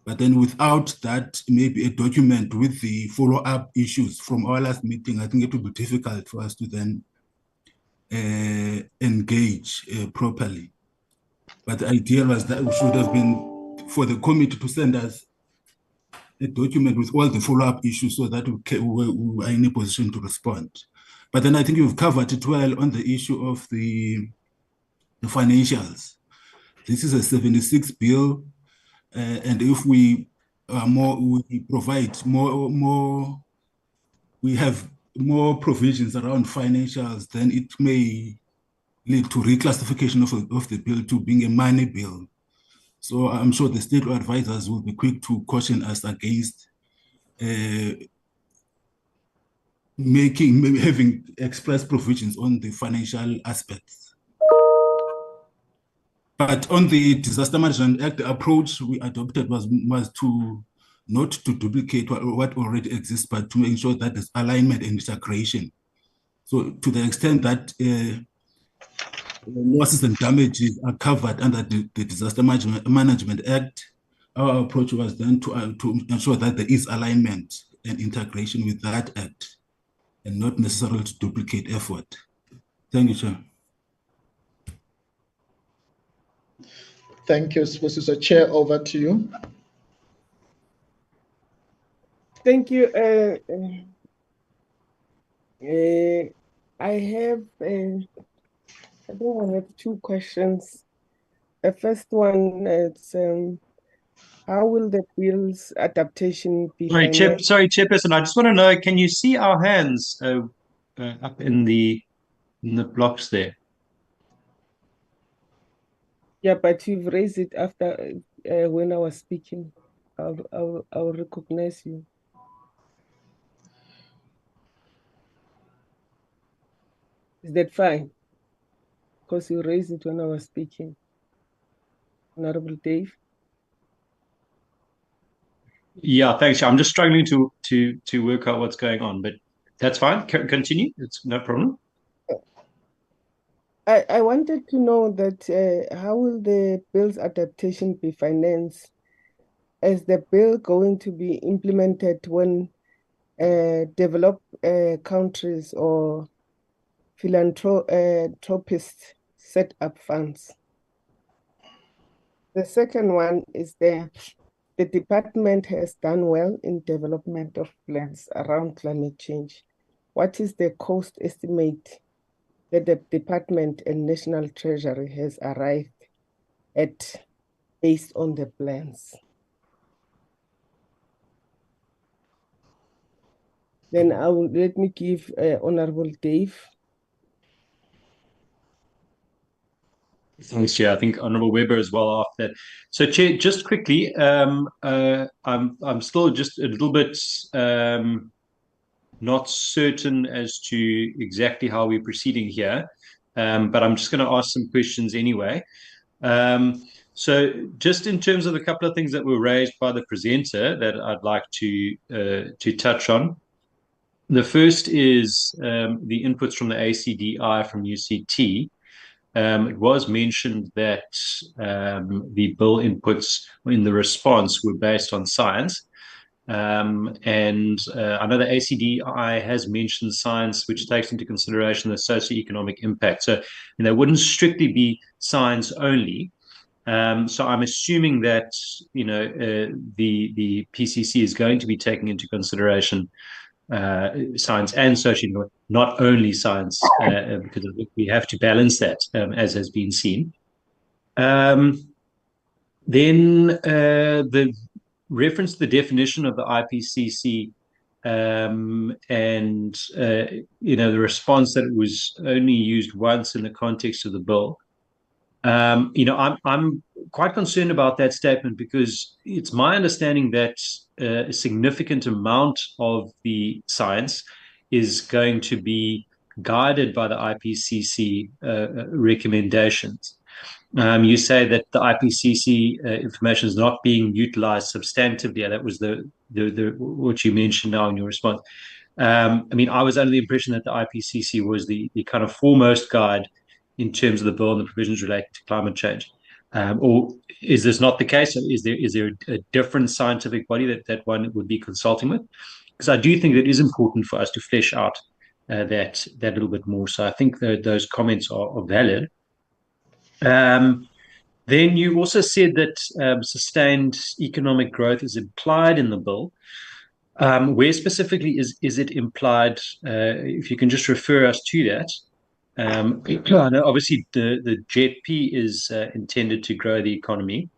But then without that, maybe a document with the follow-up issues from our last meeting, I think it would be difficult for us to then engage properly. But the idea was that it should have been for the committee to send us a document with all the follow-up issues so that we are in a position to respond. But then I think you've covered it well on the issue of the financials. This is a 76 bill, and if we provide more, we have more provisions around financials, then it may lead to reclassification of the bill to being a money bill. So I'm sure the state advisors will be quick to caution us against having express provisions on the financial aspects. But on the Disaster Management Act, the approach we adopted was to not to duplicate what already exists, but to ensure that there's alignment and integration. So to the extent that losses and damages are covered under the Disaster Management Act, our approach was then to ensure that there is alignment and integration with that act, and not necessarily to duplicate effort. Thank you, Chair. Thank you, Sibusiso. Chair, over to you. Thank you. I have, I think I have two questions. The first one is, how will the bill's adaptation be financed? Sorry, Chairperson, I just want to know, can you see our hands up in the blocks there? Yeah, but you've raised it after when I was speaking. I'll recognize you. Is that fine? because you raised it when I was speaking. Honorable Dave. Yeah, thanks. I'm just struggling to work out what's going on, but that's fine. Continue. It's no problem. I wanted to know that how will the bill's adaptation be financed? Is the bill going to be implemented when developed countries or philanthropists set up funds? The second one is the department has done well in development of plans around climate change. What is the cost estimate that the department and National Treasury has arrived at based on the plans? Then let me give Honorable Dave. Thanks, Chair. I think Honourable Weber as well after that. So, Chair, just quickly, I'm still just a little bit not certain as to exactly how we're proceeding here, but I'm just going to ask some questions anyway. So, just in terms of the couple of things that were raised by the presenter that I'd like to touch on. The first is the inputs from the ACDI from UCT. It was mentioned that the bill inputs in the response were based on science. And I know the ACDI has mentioned science, which takes into consideration the socioeconomic impact. So they wouldn't strictly be science only. So I'm assuming that the PCC is going to be taking into consideration science and social, not only science, because we have to balance that, as has been seen. Then the reference to the definition of the IPCC and the response that it was only used once in the context of the bill. I'm quite concerned about that statement because it's my understanding that a significant amount of the science is going to be guided by the IPCC recommendations. You say that the IPCC information is not being utilized substantively. That was the what you mentioned now in your response. I was under the impression that the IPCC was the kind of foremost guide in terms of the bill and the provisions related to climate change. Or is this not the case? Is there a different scientific body that one would be consulting with? Because I do think that it is important for us to flesh out that a little bit more. So I think that those comments are valid. Then you also said that sustained economic growth is implied in the bill. Where specifically is it implied? If you can just refer us to that. I know obviously the JETP is intended to grow the economy,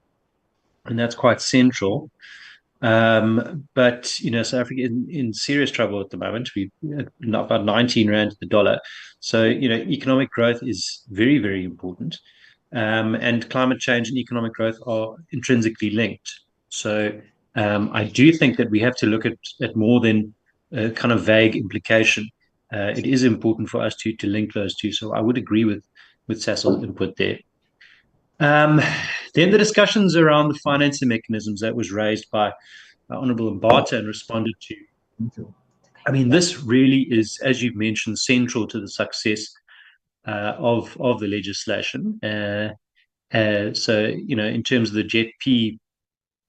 and that's quite central. But South Africa in serious trouble at the moment. We about 19 rand to the dollar. So economic growth is very, very important, and climate change and economic growth are intrinsically linked. So I do think that we have to look at more than a kind of vague implication. It is important for us to link those two. So I would agree with Sasol's input there. Then the discussions around the financing mechanisms that was raised by Honourable Mbata and responded to. This really is, as you've mentioned, central to the success of the legislation. So in terms of the JETP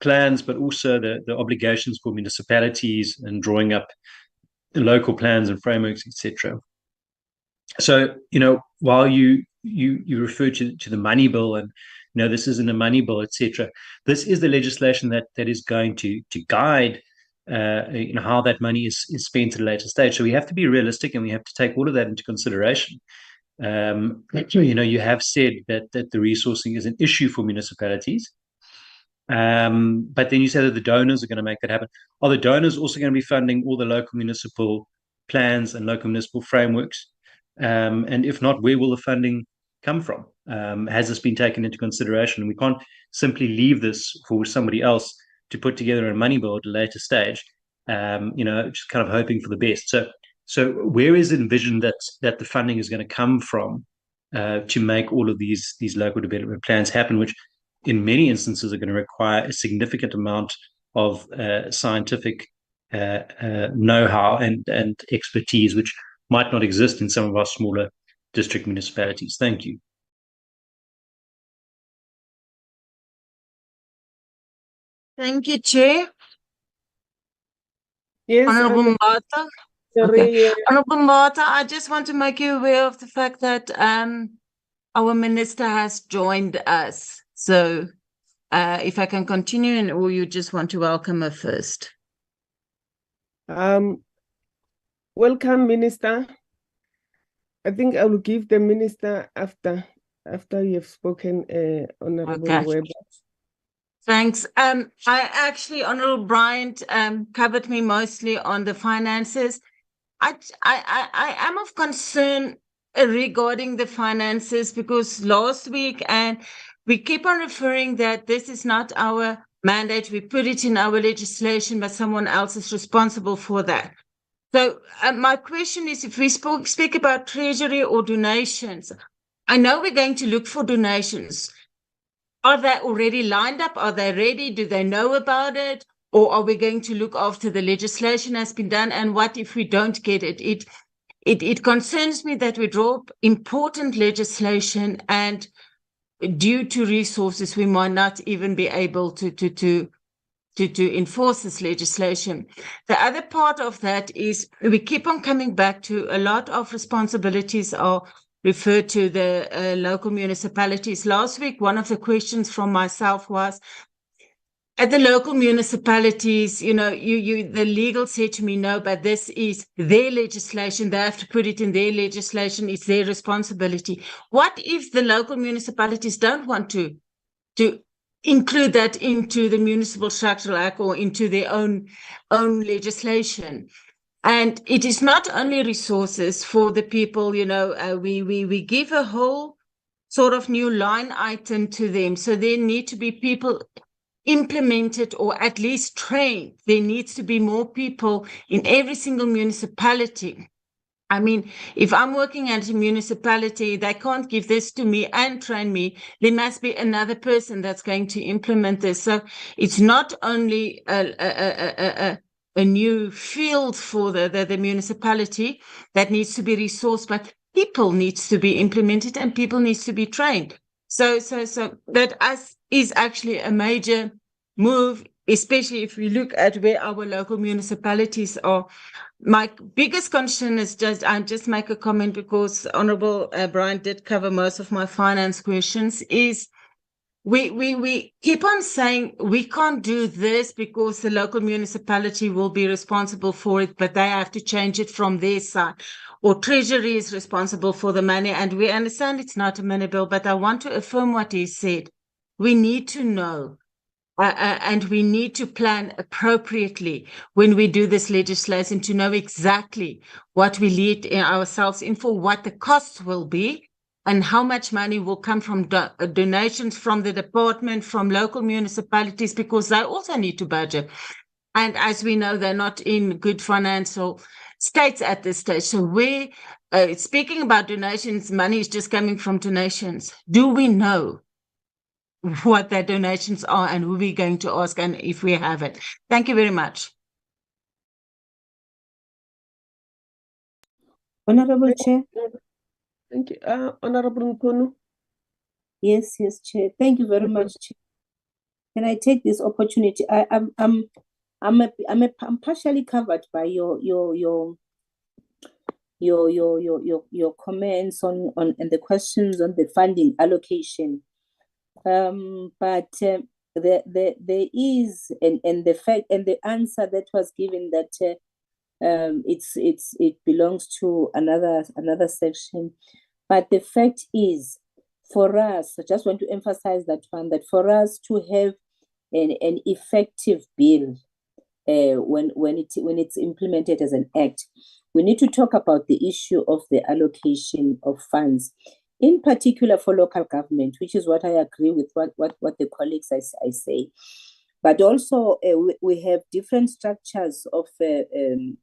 plans, but also the obligations for municipalities and drawing up the local plans and frameworks, etc. So while you refer to the money bill and this isn't a money bill, etc., this is the legislation that is going to guide how that money is spent at a later stage. So we have to be realistic and we have to take all of that into consideration. You have said that the resourcing is an issue for municipalities. But then you say that the donors are going to make that happen. Are the donors also going to be funding all the local municipal plans and local municipal frameworks? And if not, where will the funding come from? Has this been taken into consideration? We can't simply leave this for somebody else to put together a money bill at a later stage, just kind of hoping for the best. So where is it envisioned that the funding is going to come from to make all of these local development plans happen, which in many instances are going to require a significant amount of scientific know-how and expertise, which might not exist in some of our smaller district municipalities. Thank you. Thank you, Chair. Yes, Honorable Mbata. sorry, Honorable Mbata, I just want to make you aware of the fact that our minister has joined us. So if I can continue, and or you just want to welcome her first. Welcome, Minister. I think I will give the minister after you have spoken, Honorable Okay. Webb. Thanks. I actually, Honorable Bryant, covered me mostly on the finances. I am of concern regarding the finances because last week, and we keep on referring that this is not our mandate. We put it in our legislation, but someone else is responsible for that. So my question is, if we speak about treasury or donations, I know we're going to look for donations. Are they already lined up? Are they ready? Do they know about it? Or are we going to look after the legislation has been done? And what if we don't get it? It concerns me that we draw important legislation, and due to resources, we might not even be able to enforce this legislation. The other part of that is we keep on coming back to a lot of responsibilities are referred to the local municipalities. Last week, one of the questions from myself was, at the local municipalities, you know, the legal said to me, no, but this is their legislation. They have to put it in their legislation. It's their responsibility. What if the local municipalities don't want to include that into the Municipal Structural Act or into their own legislation? And it is not only resources for the people, you know, we give a whole sort of new line item to them. So there need to be people implemented or at least trained. There needs to be more people in every single municipality. I mean, if I'm working at a municipality, they can't give this to me and train me. There must be another person that's going to implement this. So it's not only a new field for the municipality that needs to be resourced, but people needs to be implemented and people needs to be trained. So that is actually a major move, especially if we look at where our local municipalities are. My biggest concern is I'll just make a comment because Honorable Brian did cover most of my finance questions, is we keep on saying we can't do this because the local municipality will be responsible for it, but they have to change it from their side. Or Treasury is responsible for the money, and we understand it's not a money bill, but I want to affirm what he said. We need to know and we need to plan appropriately when we do this legislation to know exactly what we lead ourselves in for, what the costs will be, and how much money will come from donations from the department, from local municipalities, because they also need to budget. And as we know, they're not in good financial states at this stage. So we're speaking about donations, money is just coming from donations. Do we know what their donations are and who we're going to ask and if we have it? Thank you very much. Honorable Chair. Thank you. Honorable Nkunu. Yes, Chair. Thank you very much, Chair. Can I take this opportunity? I'm partially covered by your comments on and the questions on the funding allocation. But there is and the fact and the answer that was given that it belongs to another section. But the fact is, for us, I just want to emphasize that one, that for us to have an effective bill when it's implemented as an act, we need to talk about the issue of the allocation of funds, in particular for local government, which is what I agree with what the colleagues I say. But also we have different structures of the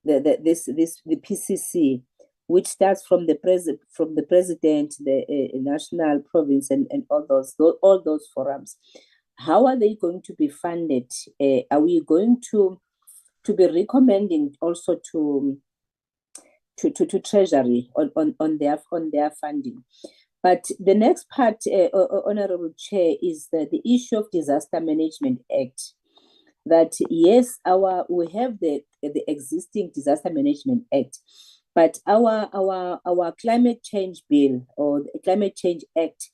PCC. which starts from the president, the national, province, and all those forums. How are they going to be funded? Are we going to be recommending also to Treasury on their funding? But the next part, Honorable Chair, is the issue of Disaster Management Act. That yes, we have the existing Disaster Management Act, but our climate change bill, or the Climate Change Act,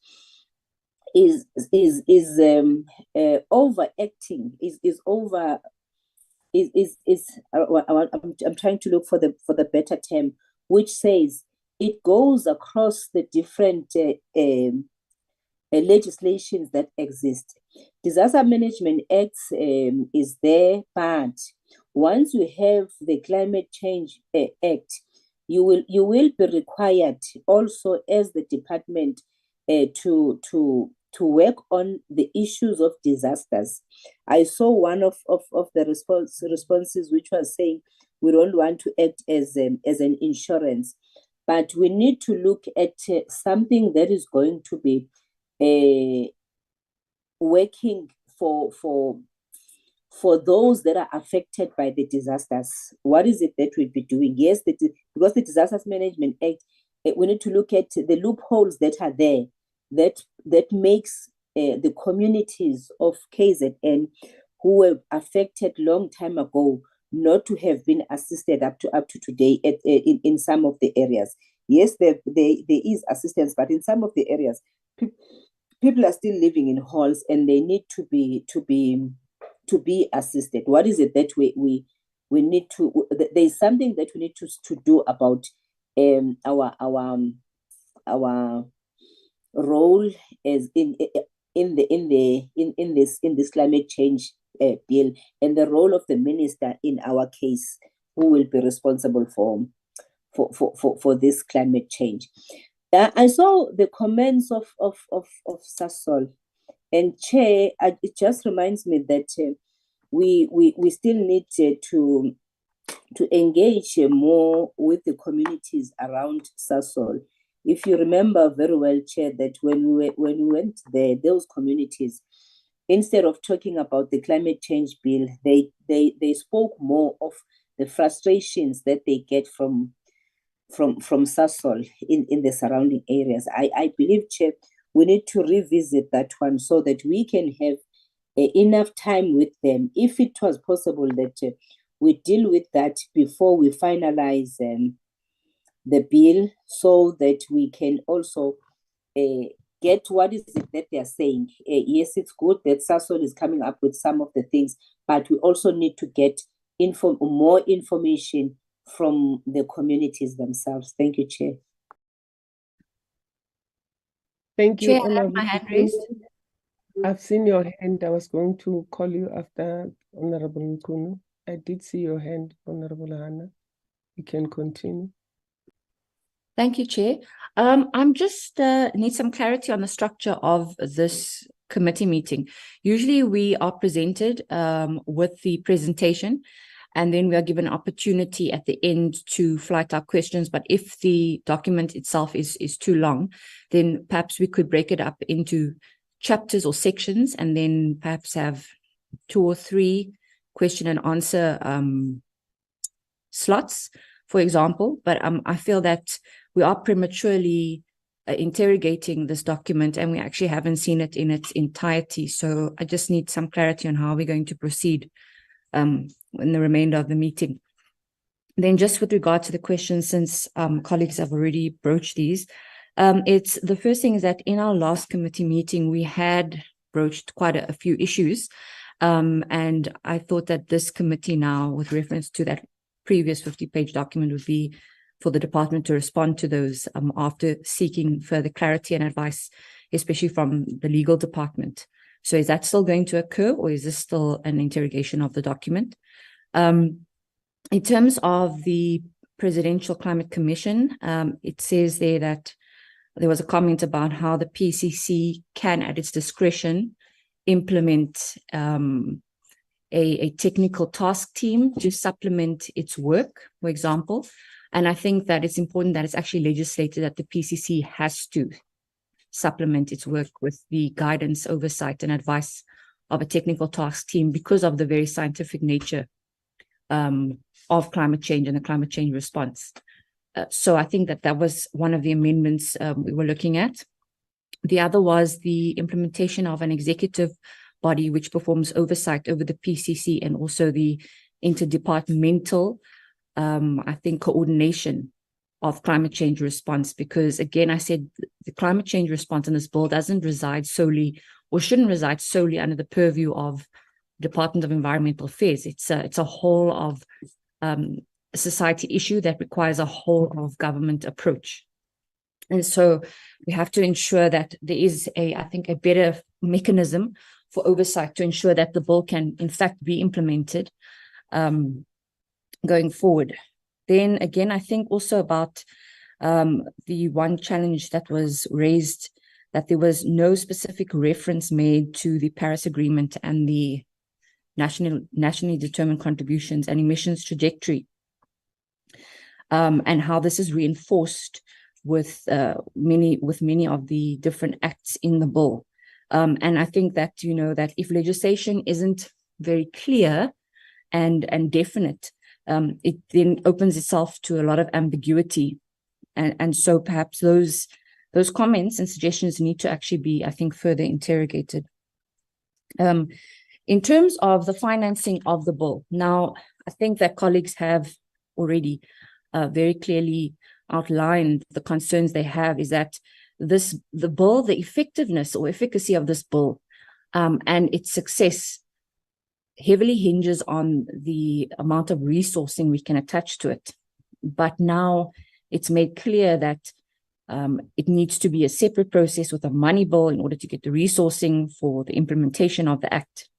is overacting, I'm trying to look for the better term, which says it goes across the different legislations that exist. Disaster Management Act is there, but once you have the Climate Change Act, you will be required also as the department to work on the issues of disasters. I saw one of the responses which was saying we don't want to act as an insurance, but we need to look at something that is going to be working for those that are affected by the disasters. What is it that we'll be doing? Yes, because the Disaster Management Act, we need to look at the loopholes that are there that makes the communities of KZN who were affected long time ago not to have been assisted up to today in some of the areas. Yes, there is assistance, but in some of the areas, people are still living in halls and they need to be assisted. What is it that we need to? There's something that we need to do about our role as in this climate change bill, and the role of the minister in our case, who will be responsible for this climate change. I saw the comments of Sasol, and Chair, it just reminds me that we still need to engage more with the communities around Sasol. If you remember very well, Chair, that when we went there, those communities, instead of talking about the climate change bill, they spoke more of the frustrations that they get from Sasol in the surrounding areas. I believe, Chair, we need to revisit that one so that we can have enough time with them, if it was possible, that we deal with that before we finalize the bill, so that we can also get what is it that they're saying. Yes, it's good that Sasol is coming up with some of the things, but we also need to get more information from the communities themselves. Thank you, Chair. Thank you, Chair, I have Honorable my hand Nkunu. raised. I've seen your hand. I was going to call you after Honorable Nkunu. I did see your hand, Honorable Hannah. You can continue. Thank you, Chair. I'm just need some clarity on the structure of this committee meeting. Usually we are presented with the presentation, and then we are given an opportunity at the end to flight our questions. But if the document itself is too long, then perhaps we could break it up into chapters or sections, and then perhaps have 2 or 3 question and answer slots, for example. But I feel that we are prematurely interrogating this document, and we actually haven't seen it in its entirety. So I just need some clarity on how we're going to proceed in the remainder of the meeting. Then just with regard to the questions, since colleagues have already broached these, it's the first thing is that in our last committee meeting, we had broached quite a few issues. And I thought that this committee now, with reference to that previous 50-page document, would be for the department to respond to those after seeking further clarity and advice, especially from the legal department. So is that still going to occur, or is this still an interrogation of the document? In terms of the Presidential Climate Commission, it says there that there was a comment about how the PCC can, at its discretion, implement a technical task team to supplement its work, for example. And I think that it's important that it's actually legislated that the PCC has to supplement its work with the guidance, oversight, and advice of a technical task team because of the very scientific nature of climate change and the climate change response. So I think that that was one of the amendments we were looking at. The other was the implementation of an executive body which performs oversight over the PCC and also the interdepartmental, I think, coordination of climate change response, because again, I said the climate change response in this bill doesn't reside solely or shouldn't reside solely under the purview of Department of Environmental Affairs. It's a whole of society issue that requires a whole of government approach. And so we have to ensure that there is I think, a better mechanism for oversight to ensure that the bill can, in fact, be implemented going forward. Then again, I think also about the one challenge that was raised, that there was no specific reference made to the Paris Agreement and the nationally determined contributions and emissions trajectory, and how this is reinforced with many of the different acts in the bill. And I think that, that if legislation isn't very clear and definite, it then opens itself to a lot of ambiguity. And so perhaps those comments and suggestions need to actually be, I think, further interrogated. In terms of the financing of the bill, now, I think that colleagues have already very clearly outlined the concerns they have, is that the bill, the effectiveness or efficacy of this bill and its success heavily hinges on the amount of resourcing we can attach to it. But now it's made clear that it needs to be a separate process with a money bill in order to get the resourcing for the implementation of the act.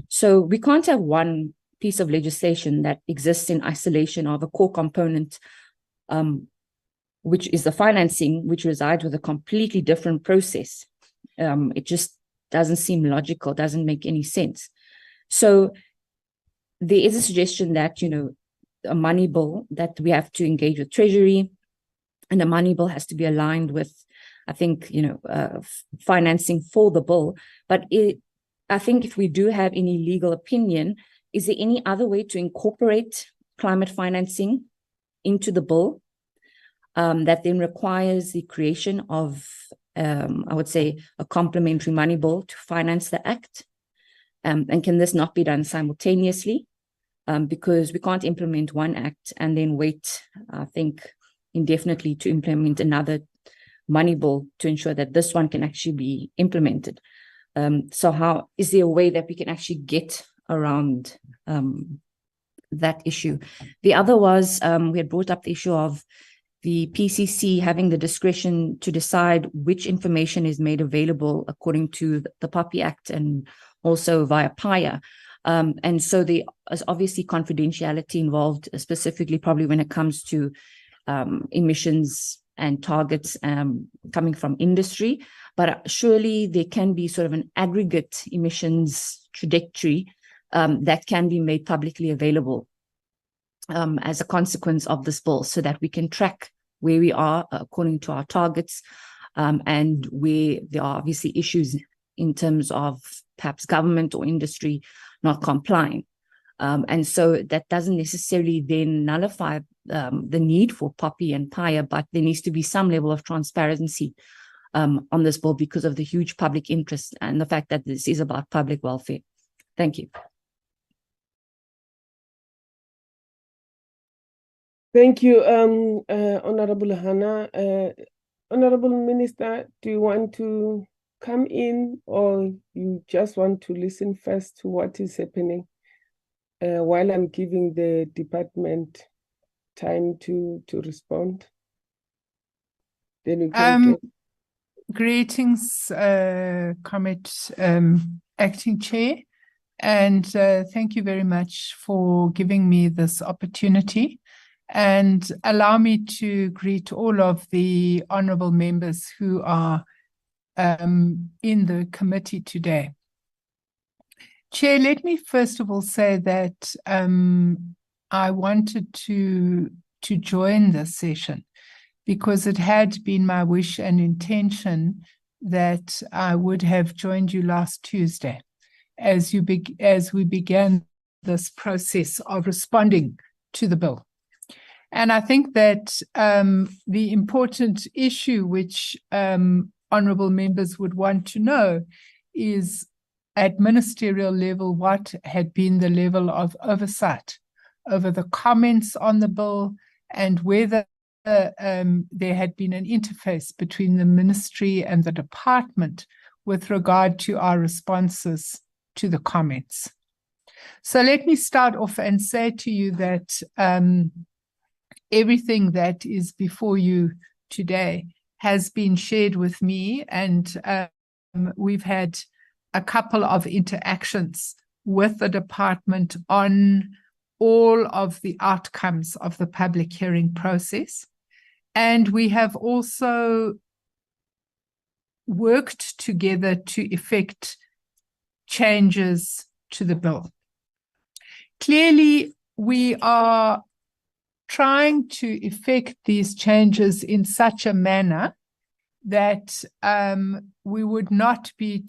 So we can't have one piece of legislation that exists in isolation of a core component, which is the financing, which resides with a completely different process. It just doesn't seem logical, doesn't make any sense. So there is a suggestion that, a money bill, that we have to engage with Treasury, and a money bill has to be aligned with, I think, financing for the bill. But I think if we do have any legal opinion, is there any other way to incorporate climate financing into the bill that then requires the creation of, I would say, a complementary money bill to finance the act? And can this not be done simultaneously? Because we can't implement one act and then wait, I think, indefinitely to implement another money bill to ensure that this one can actually be implemented. So is there a way that we can actually get around that issue? The other was, we had brought up the issue of the PCC having the discretion to decide which information is made available according to the PAPI Act and also via PAIA. And so there is obviously confidentiality involved, specifically probably when it comes to emissions and targets coming from industry. But surely there can be sort of an aggregate emissions trajectory that can be made publicly available as a consequence of this bill, so that we can track where we are according to our targets, and where there are obviously issues in terms of perhaps government or industry not complying. And so that doesn't necessarily then nullify the need for PAPI and PAIA, but there needs to be some level of transparency on this bill because of the huge public interest and the fact that this is about public welfare. Thank you. Thank you, Honorable Hannah. Honorable Minister, do you want to come in, or you just want to listen first to what is happening while I'm giving the department time to respond? Then you can Greetings, Comrade Acting Chair, and thank you very much for giving me this opportunity. And allow me to greet all of the honourable members who are in the committee today. Chair, let me first of all say that I wanted to to join this session, because it had been my wish and intention that I would have joined you last Tuesday as we began this process of responding to the bill. And I think that the important issue which honourable members would want to know is, at ministerial level, what had been the level of oversight over the comments on the bill, and whether there had been an interface between the ministry and the department with regard to our responses to the comments. So let me start off and say to you that everything that is before you today has been shared with me, and we've had a couple of interactions with the department on all of the outcomes of the public hearing process. And we have also worked together to effect changes to the bill. Clearly, we are trying to effect these changes in such a manner that we would not be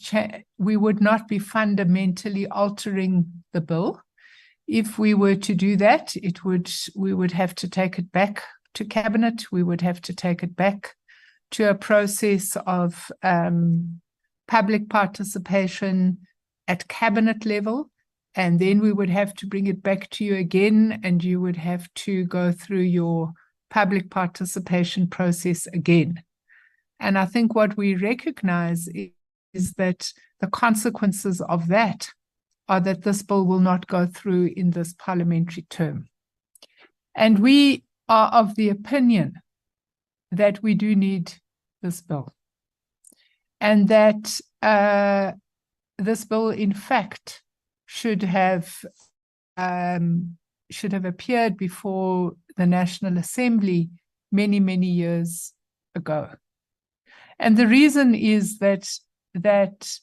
fundamentally altering the bill. If we were to do that, we would have to take it back to Cabinet. We would have to take it back to a process of public participation at Cabinet level, and then we would have to bring it back to you again, and you would have to go through your public participation process again. And I think what we recognize is that the consequences of that are that this bill will not go through in this parliamentary term. And we are of the opinion that we do need this bill, and that this bill, in fact, should have appeared before the National Assembly many, many years ago. And the reason is that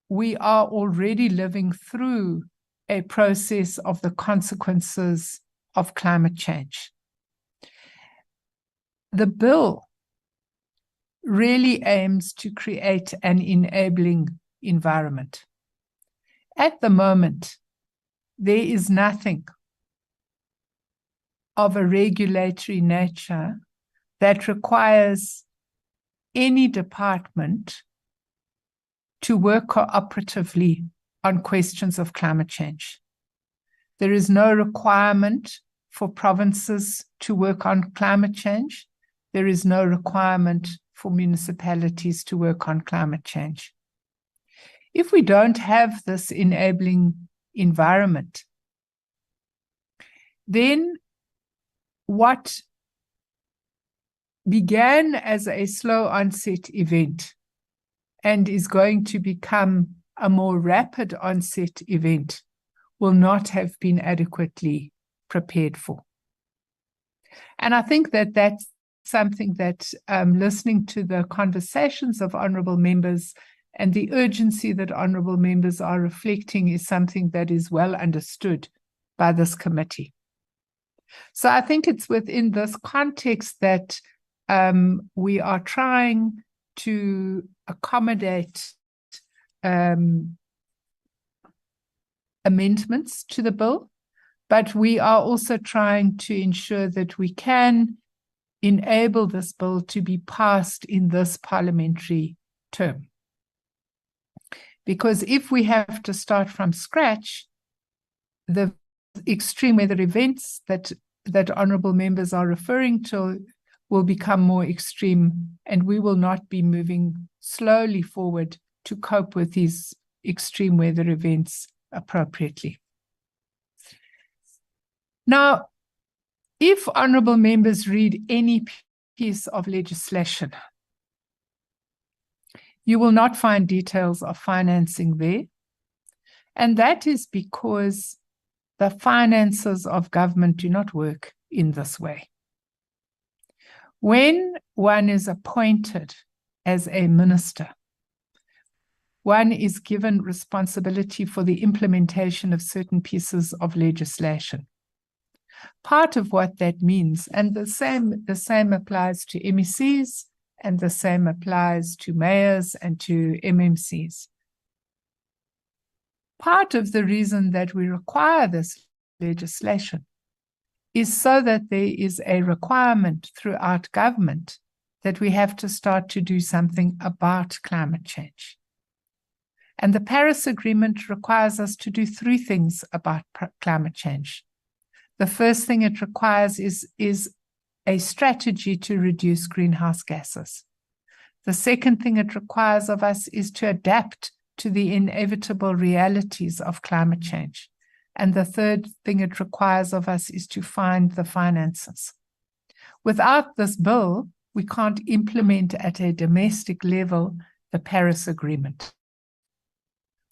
we are already living through a process of the consequences of climate change. The bill really aims to create an enabling environment. At the moment, there is nothing of a regulatory nature that requires any department to work cooperatively on questions of climate change. There is no requirement for provinces to work on climate change. There is no requirement for municipalities to work on climate change. If we don't have this enabling environment, then what began as a slow onset event and is going to become a more rapid onset event will not have been adequately prepared for. And I think that that's something that listening to the conversations of honourable members and the urgency that honourable members are reflecting is something that is well understood by this committee. So I think it's within this context that we are trying to accommodate amendments to the bill, but we are also trying to ensure that we can enable this bill to be passed in this parliamentary term. Because if we have to start from scratch, the extreme weather events that honourable members are referring to will become more extreme, and we will not be moving slowly forward to cope with these extreme weather events appropriately. Now, if honourable members read any piece of legislation, you will not find details of financing there, and that is because the finances of government do not work in this way. When one is appointed as a minister, one is given responsibility for the implementation of certain pieces of legislation. Part of what that means, and the same applies to MECs, and the same applies to mayors and to MMCs. Part of the reason that we require this legislation is so that there is a requirement throughout government that we have to start to do something about climate change. And the Paris Agreement requires us to do three things about climate change. The first thing it requires is a strategy to reduce greenhouse gases. The second thing it requires of us is to adapt to the inevitable realities of climate change. And the third thing it requires of us is to find the finances. Without this bill, we can't implement at a domestic level the Paris Agreement.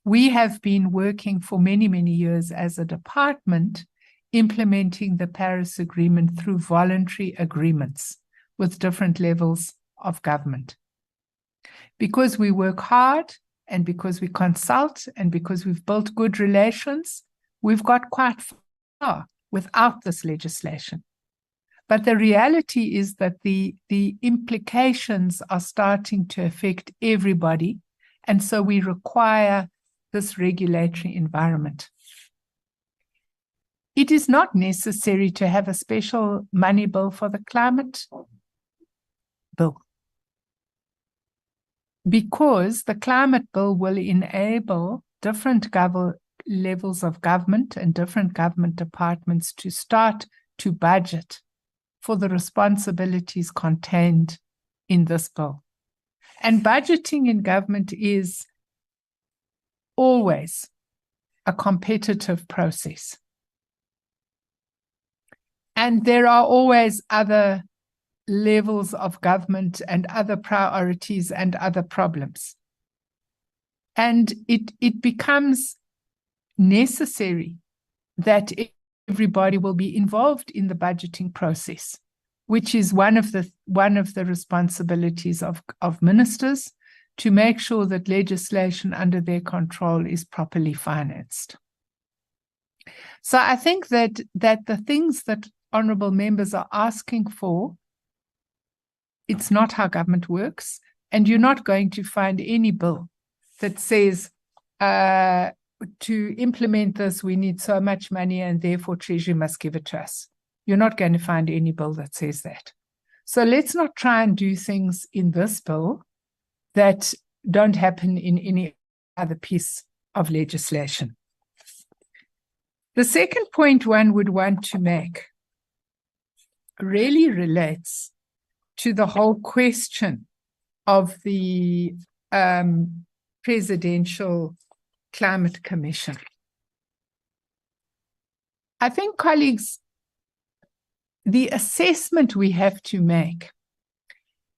We have been working for many, many years as a department implementing the Paris Agreement through voluntary agreements with different levels of government. Because we work hard and because we consult and because we've built good relations, we've got quite far without this legislation. But the reality is that the implications are starting to affect everybody, and so we require this regulatory environment. It is not necessary to have a special money bill for the climate bill, because the climate bill will enable different levels of government and different government departments to start to budget for the responsibilities contained in this bill. And budgeting in government is always a competitive process. And there are always other levels of government and other priorities and other problems. And it becomes necessary that everybody will be involved in the budgeting process, which is one of the responsibilities of ministers, to make sure that legislation under their control is properly financed. So I think that the things that honourable members are asking for, it's not how government works, and you're not going to find any bill that says to implement this, we need so much money and therefore Treasury must give it to us. You're not going to find any bill that says that. So let's not try and do things in this bill that don't happen in any other piece of legislation. The second point one would want to make really relates to the whole question of the Presidential Climate Commission. I think, colleagues, the assessment we have to make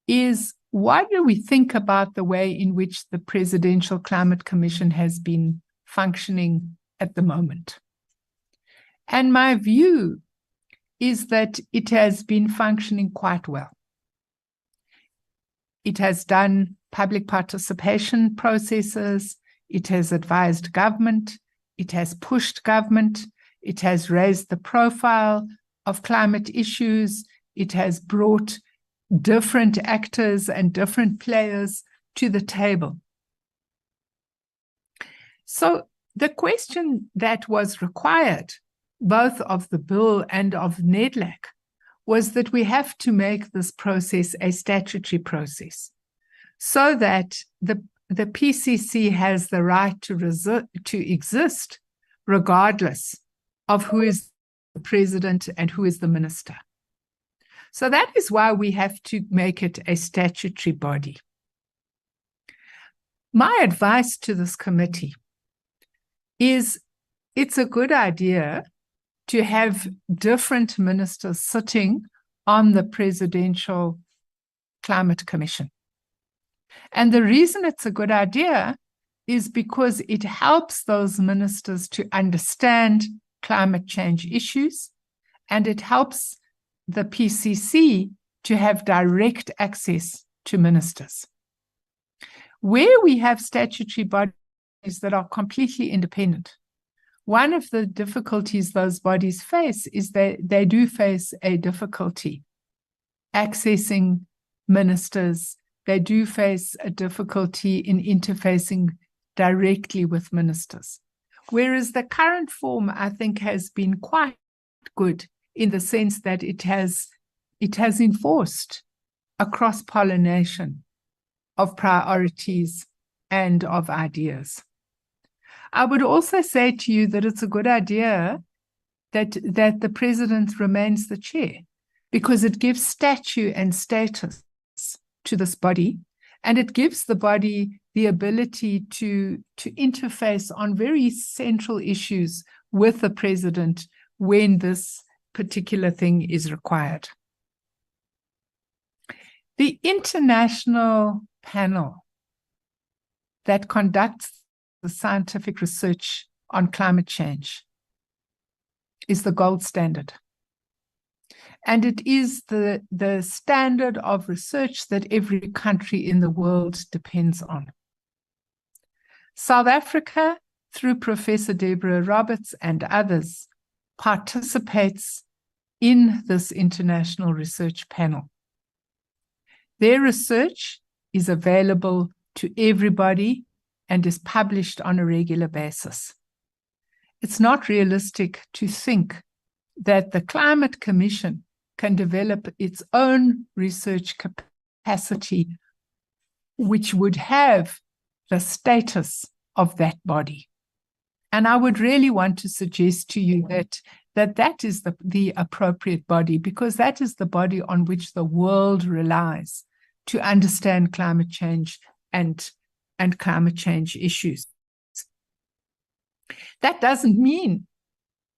is, what do we think about the way in which the Presidential Climate Commission has been functioning at the moment? And my view is that it has been functioning quite well. It has done public participation processes, it has advised government, it has pushed government, it has raised the profile of climate issues, it has brought different actors and different players to the table. So the question that was required, both of the bill and of NEDLAC, was that we have to make this process a statutory process so that the PCC has the right to exist regardless of who is the president and who is the minister. So that is why we have to make it a statutory body. My advice to this committee is, it's a good idea to have different ministers sitting on the Presidential Climate Commission. And the reason it's a good idea is because it helps those ministers to understand climate change issues, and it helps the PCC to have direct access to ministers. Where we have statutory bodies that are completely independent, one of the difficulties those bodies face is that they do face a difficulty accessing ministers. They do face a difficulty in interfacing directly with ministers. Whereas the current form, I think, has been quite good in the sense that it has enforced a cross-pollination of priorities and of ideas. I would also say to you that it's a good idea that the president remains the chair, because it gives stature and status to this body, and it gives the body the ability to interface on very central issues with the president when this particular thing is required. The international panel that conducts the scientific research on climate change is the gold standard. And it is the standard of research that every country in the world depends on. South Africa, through Professor Deborah Roberts and others, participates in this international research panel. Their research is available to everybody and is published on a regular basis. It's not realistic to think that the Climate Commission can develop its own research capacity, which would have the status of that body. And I would really want to suggest to you that is the appropriate body, because that is the body on which the world relies to understand climate change and climate change issues. That doesn't mean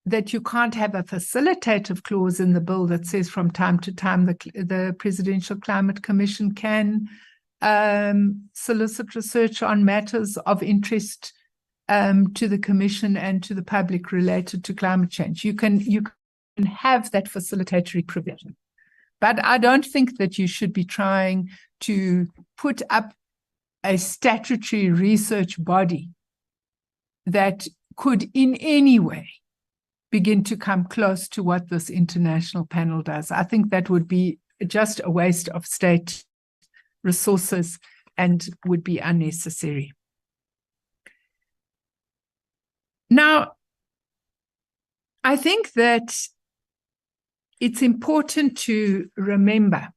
that you can't have a facilitative clause in the bill that says from time to time the Presidential Climate Commission can solicit research on matters of interest to the Commission and to the public related to climate change. You can have that facilitatory provision. But I don't think that you should be trying to put up a statutory research body that could in any way begin to come close to what this international panel does. I think that would be just a waste of state resources and would be unnecessary. Now, I think that it's important to remember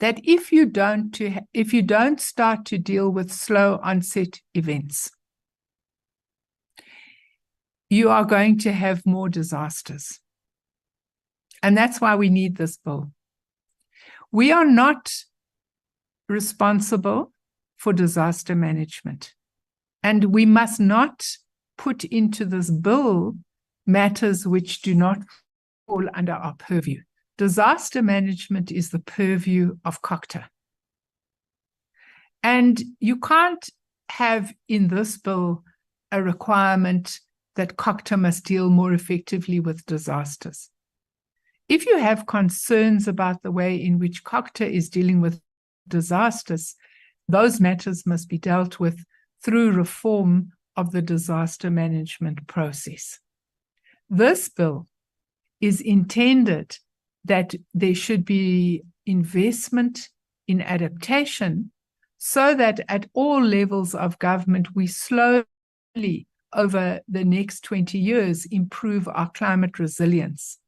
that if you don't start to deal with slow onset events, you are going to have more disasters. And that's why we need this bill. We are not responsible for disaster management, and we must not put into this bill matters which do not fall under our purview. Disaster management is the purview of COCTA. And you can't have in this bill a requirement that COCTA must deal more effectively with disasters. If you have concerns about the way in which COCTA is dealing with disasters, those matters must be dealt with through reform of the disaster management process. This bill is intended that there should be investment in adaptation so that at all levels of government, we slowly, over the next 20 years, improve our climate resilience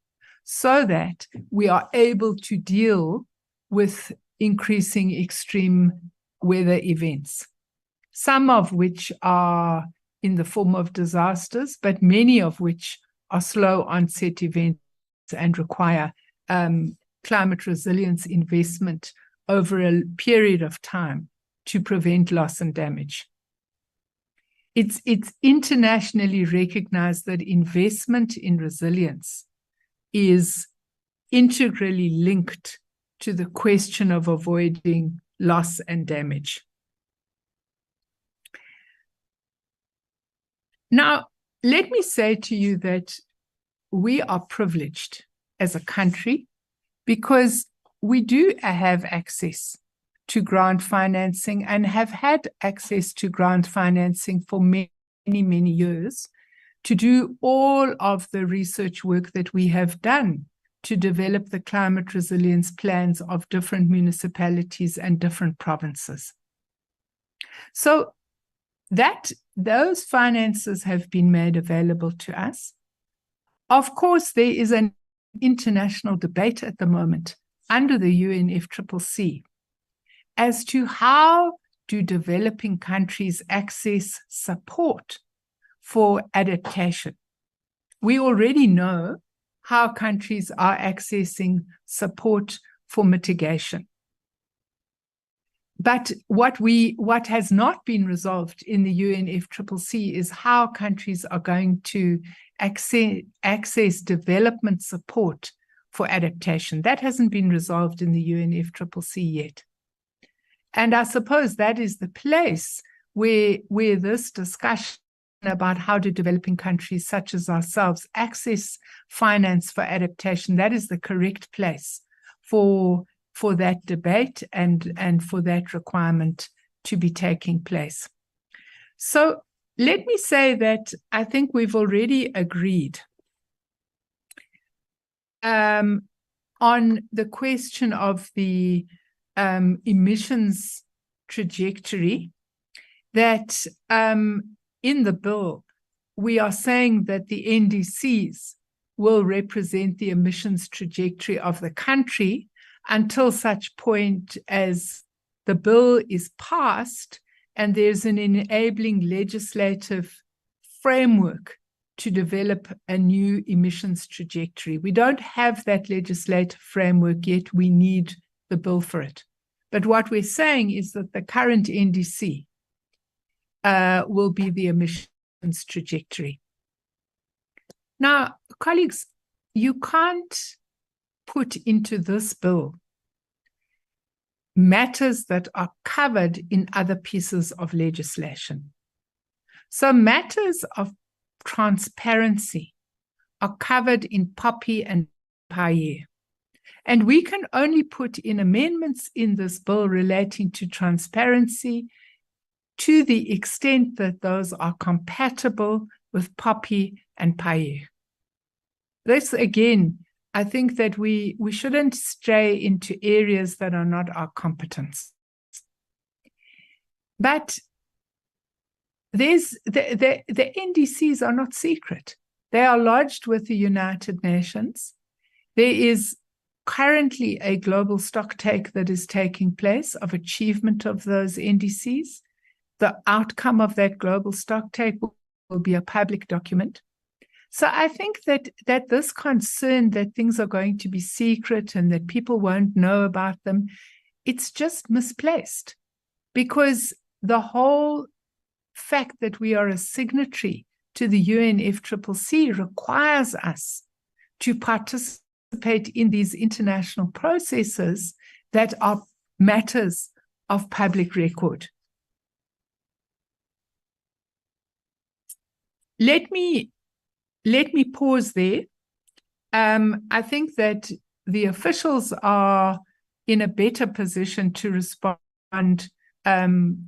so that we are able to deal with increasing extreme weather events, some of which are in the form of disasters, but many of which are slow onset events and require climate resilience investment over a period of time to prevent loss and damage. It's internationally recognized that investment in resilience is integrally linked to the question of avoiding loss and damage. Now, let me say to you that we are privileged as a country because we do have access to grant financing and have had access to grant financing for many, many years to do all of the research work that we have done to develop the climate resilience plans of different municipalities and different provinces. So those finances have been made available to us. Of course, there is an international debate at the moment under the UNFCCC as to how do developing countries access support for adaptation. We already know how countries are accessing support for mitigation. But what has not been resolved in the UNFCCC is how countries are going to access development support for adaptation. That hasn't been resolved in the UNFCCC yet. And I suppose that is the place where this discussion about how do developing countries such as ourselves access finance for adaptation, that is the correct place for that debate and for that requirement to be taking place. So let me say that I think we've already agreed on the question of the emissions trajectory, that in the bill, we are saying that the NDCs will represent the emissions trajectory of the country until such point as the bill is passed and there's an enabling legislative framework to develop a new emissions trajectory. We don't have that legislative framework yet. We need the bill for it. But what we're saying is that the current NDC will be the emissions trajectory. Now, colleagues, you can't put into this bill matters that are covered in other pieces of legislation. So matters of transparency are covered in POPI and PAIE. And we can only put in amendments in this bill relating to transparency to the extent that those are compatible with POPI and PAIE. This, again, I think that we shouldn't stray into areas that are not our competence. But the NDCs are not secret. They are lodged with the United Nations. There is currently a global stocktake that is taking place of achievement of those NDCs. The outcome of that global stocktake will be a public document. So I think that this concern that things are going to be secret and that people won't know about them, it's just misplaced, because the whole fact that we are a signatory to the UNFCCC requires us to participate in these international processes that are matters of public record. Let me pause there. I think that the officials are in a better position to respond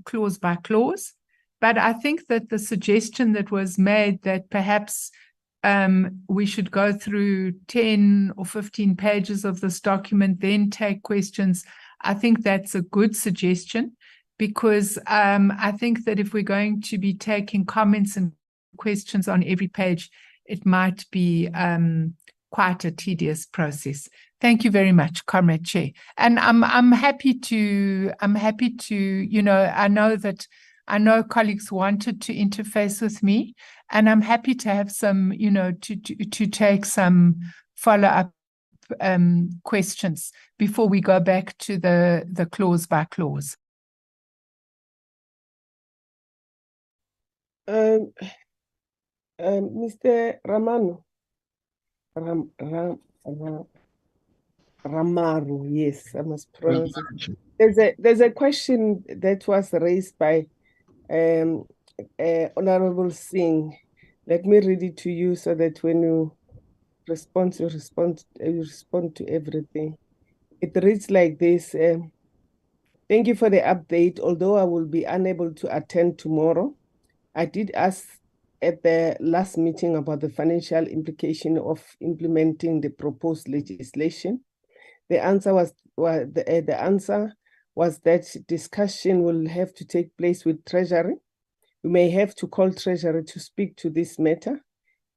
clause by clause. But I think that the suggestion that was made that perhaps we should go through 10 or 15 pages of this document, then take questions, I think that's a good suggestion, because I think that if we're going to be taking comments and questions on every page, it might be quite a tedious process. Thank you very much, Comrade Chair. And I'm happy to, I know colleagues wanted to interface with me, and I'm happy to have some, to take some follow-up questions before we go back to the clause by clause. Mr. Ramaru, yes, I must pronounce it. There's a question that was raised by Honorable Singh. Let me read it to you so that when you respond to everything. It reads like this. Thank you for the update. Although I will be unable to attend tomorrow, I did ask at the last meeting about the financial implication of implementing the proposed legislation. The answer was that discussion will have to take place with Treasury. We may have to call Treasury to speak to this matter.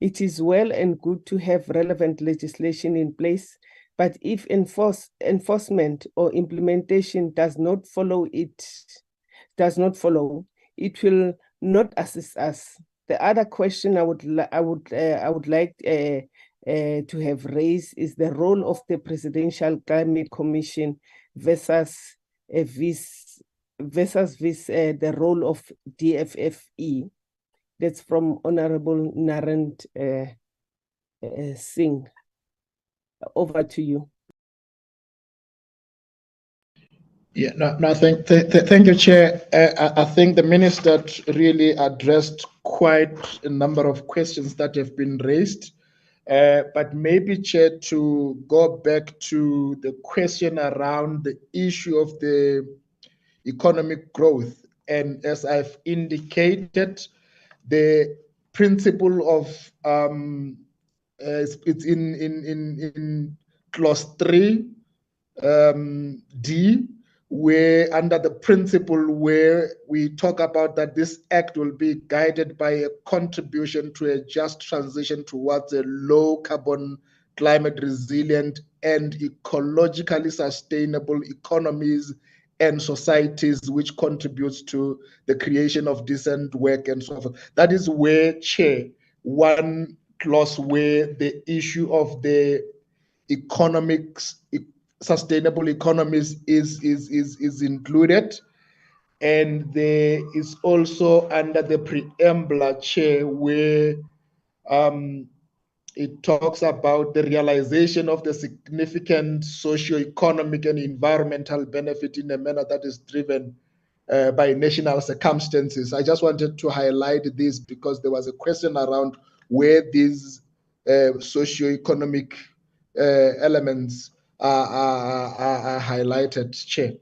It is well and good to have relevant legislation in place, but if enforcement or implementation does not follow, it will not assist us. The other question I would like to have raised is the role of the Presidential Climate Commission versus the role of DFFE. That's from Honorable Narend Singh. Over to you. Yeah, no, thank you, Chair. I think the Minister really addressed quite a number of questions that have been raised. But maybe, Chair, to go back to the question around the issue of the economic growth. And as I've indicated, the principle of it's in clause 3 D, where under the principle where we talk about that this act will be guided by a contribution to a just transition towards a low carbon, climate resilient and ecologically sustainable economies and societies, which contributes to the creation of decent work and so forth. That is where, Chair, one clause where the issue of the economics, sustainable economies is included. And there is also under the preamble, Chair, where it talks about the realization of the significant socio-economic and environmental benefit in a manner that is driven by national circumstances. I just wanted to highlight this because there was a question around where these socio-economic elements are highlighted, Chair.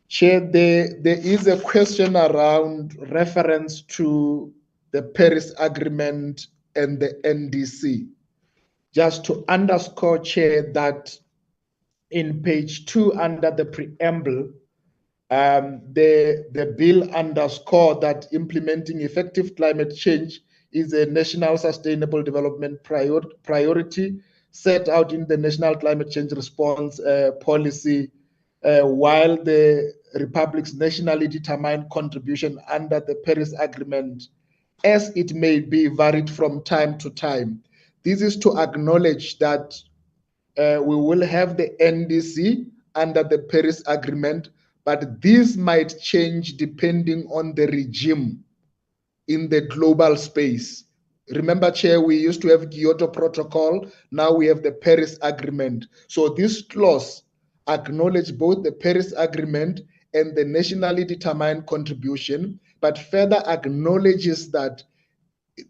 Chair, there is a question around reference to the Paris Agreement and the NDC. Just to underscore, Chair, that in page 2 under the preamble, the bill underscored that implementing effective climate change is a national sustainable development priority set out in the National Climate Change Response Policy, while the Republic's nationally determined contribution under the Paris Agreement, as it may be, varied from time to time. This is to acknowledge that we will have the NDC under the Paris Agreement, but this might change depending on the regime in the global space. Remember, Chair, we used to have Kyoto Protocol, now we have the Paris Agreement. So this clause acknowledges both the Paris Agreement and the nationally determined contribution, but further acknowledges that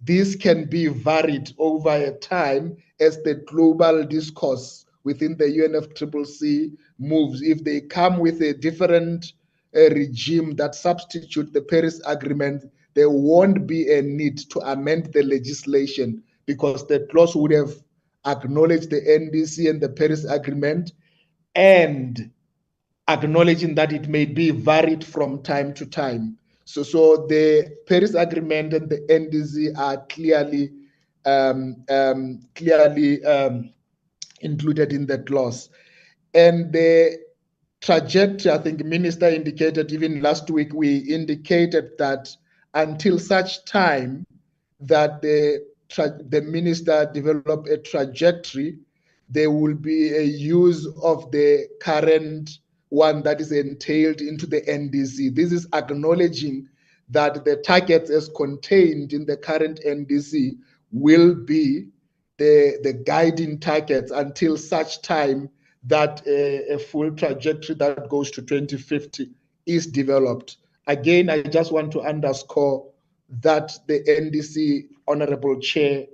this can be varied over a time as the global discourse within the UNFCCC moves. If they come with a different regime that substitute the Paris Agreement, there won't be a need to amend the legislation because the clause would have acknowledged the NDC and the Paris Agreement and acknowledging that it may be varied from time to time. So the Paris Agreement and the NDC are clearly included in the clause. And the trajectory, I think Minister indicated, even last week, we indicated that until such time that the Minister develop a trajectory, there will be a use of the current one that is entailed into the NDC. This is acknowledging that the targets as contained in the current NDC will be the guiding targets until such time that a full trajectory that goes to 2050 is developed. Again, I just want to underscore that the NDC, Honorable Chair,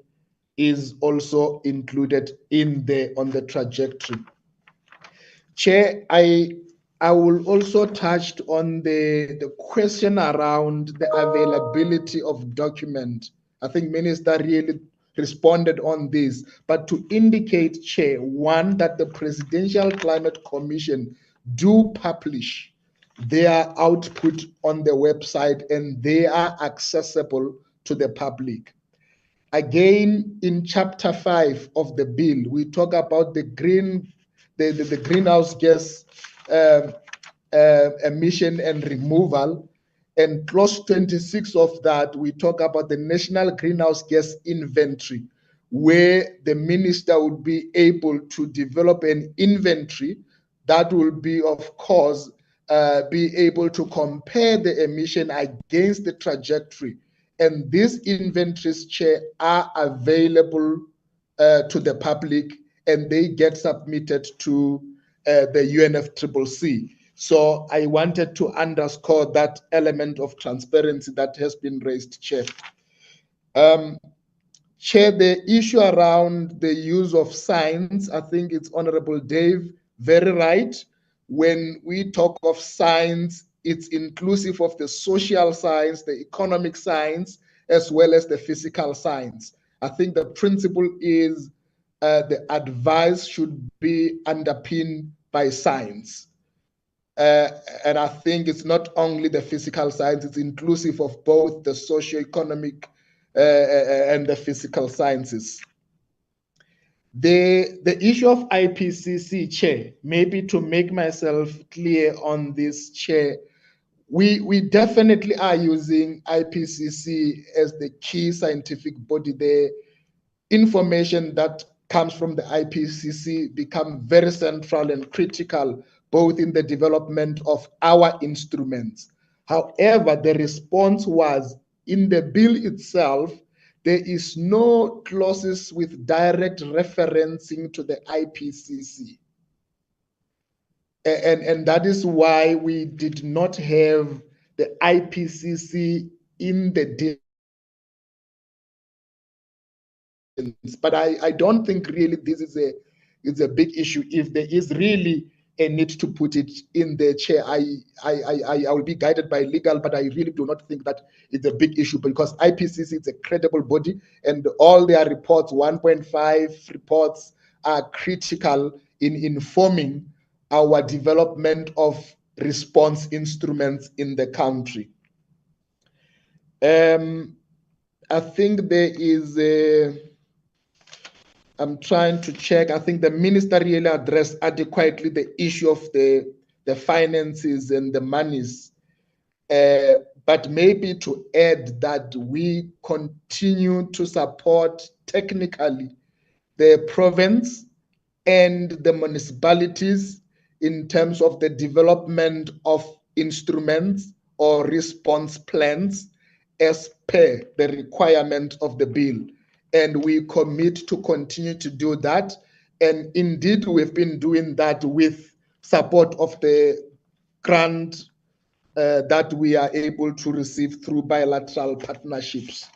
is also included on the trajectory. Chair, I will also touch on the question around the availability of document I think Minister really responded on this, but to indicate, Chair, one, that the Presidential Climate Commission do publish their output on the website and they are accessible to the public. Again, in chapter 5 of the bill, we talk about the greenhouse gas emission and removal. And clause 26 of that, we talk about the national greenhouse gas inventory, where the minister would be able to develop an inventory that will be, of course, be able to compare the emission against the trajectory. And these inventories, Chair, are available to the public and they get submitted to the UNFCCC. So I wanted to underscore that element of transparency that has been raised, Chair. Chair, the issue around the use of science, I think it's Honorable Dave, very right. When we talk of science, it's inclusive of the social science, the economic science, as well as the physical science. I think the principle is the advice should be underpinned by science. And I think it's not only the physical science, it's inclusive of both the socio-economic and the physical sciences. The issue of IPCC, Chair, maybe to make myself clear on this, Chair, we definitely are using IPCC as the key scientific body. The information that comes from the IPCC become very central and critical, both in the development of our instruments. However, the response was in the bill itself, there is no clauses with direct referencing to the IPCC. And that is why we did not have the IPCC in the but I don't think really this is a big issue. If there is really a need to put it in the Chair, I will be guided by legal, but I really do not think that it's a big issue because IPCC is a credible body and all their reports, 1.5 reports, are critical in informing our development of response instruments in the country. I think there is I'm trying to check. I think the minister really addressed adequately the issue of the finances and the monies. But maybe to add that we continue to support technically the province and the municipalities in terms of the development of instruments or response plans as per the requirement of the bill. And we commit to continue to do that. And indeed, we've been doing that with support of the grant that we are able to receive through bilateral partnerships.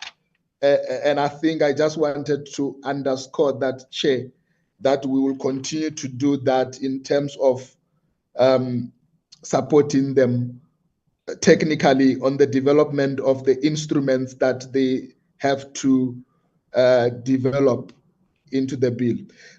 And I think I just wanted to underscore that, Chair, that we will continue to do that in terms of supporting them technically on the development of the instruments that they have to develop into the bill.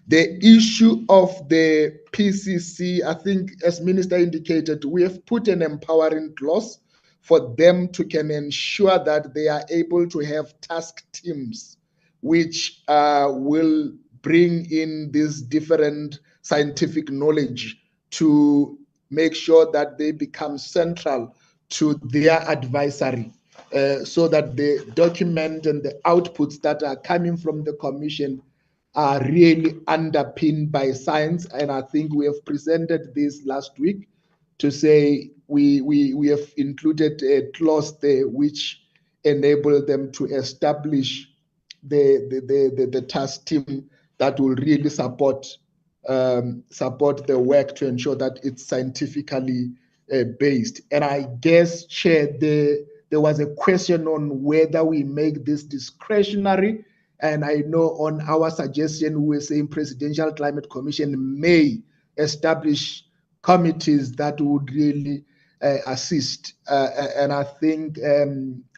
The issue of the PCC, I think, as Minister indicated, we have put an empowering clause for them to can ensure that they are able to have task teams which will bring in this different scientific knowledge to make sure that they become central to their advisory so that the document and the outputs that are coming from the commission are really underpinned by science. And I think we have presented this last week to say we have included a clause there which enable them to establish the task team that will really support the work to ensure that it's scientifically based. And I guess, Chair, there was a question on whether we make this discretionary. And I know on our suggestion, we're saying Presidential Climate Commission may establish committees that would really assist. And I think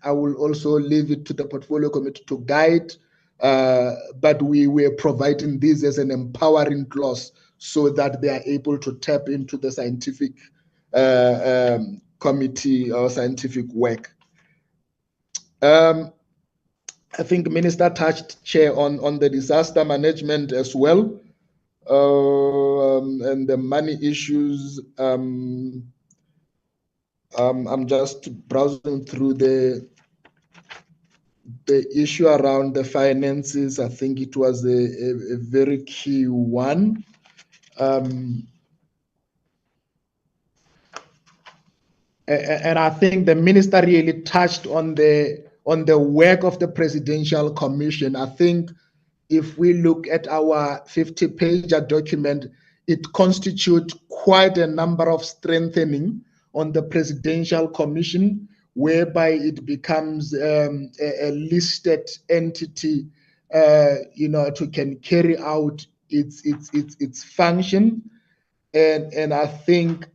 I will also leave it to the portfolio committee to guide, but we were providing this as an empowering clause so that they are able to tap into the scientific committee or scientific work. I think Minister touched, Chair, on the disaster management as well, and the money issues. I'm just browsing through the issue around the finances. I think it was a very key one. And I think the minister really touched on the work of the Presidential Commission. I think if we look at our 50-page document, it constitutes quite a number of strengthening on the Presidential Commission, whereby it becomes a listed entity, to can carry out its function, and I think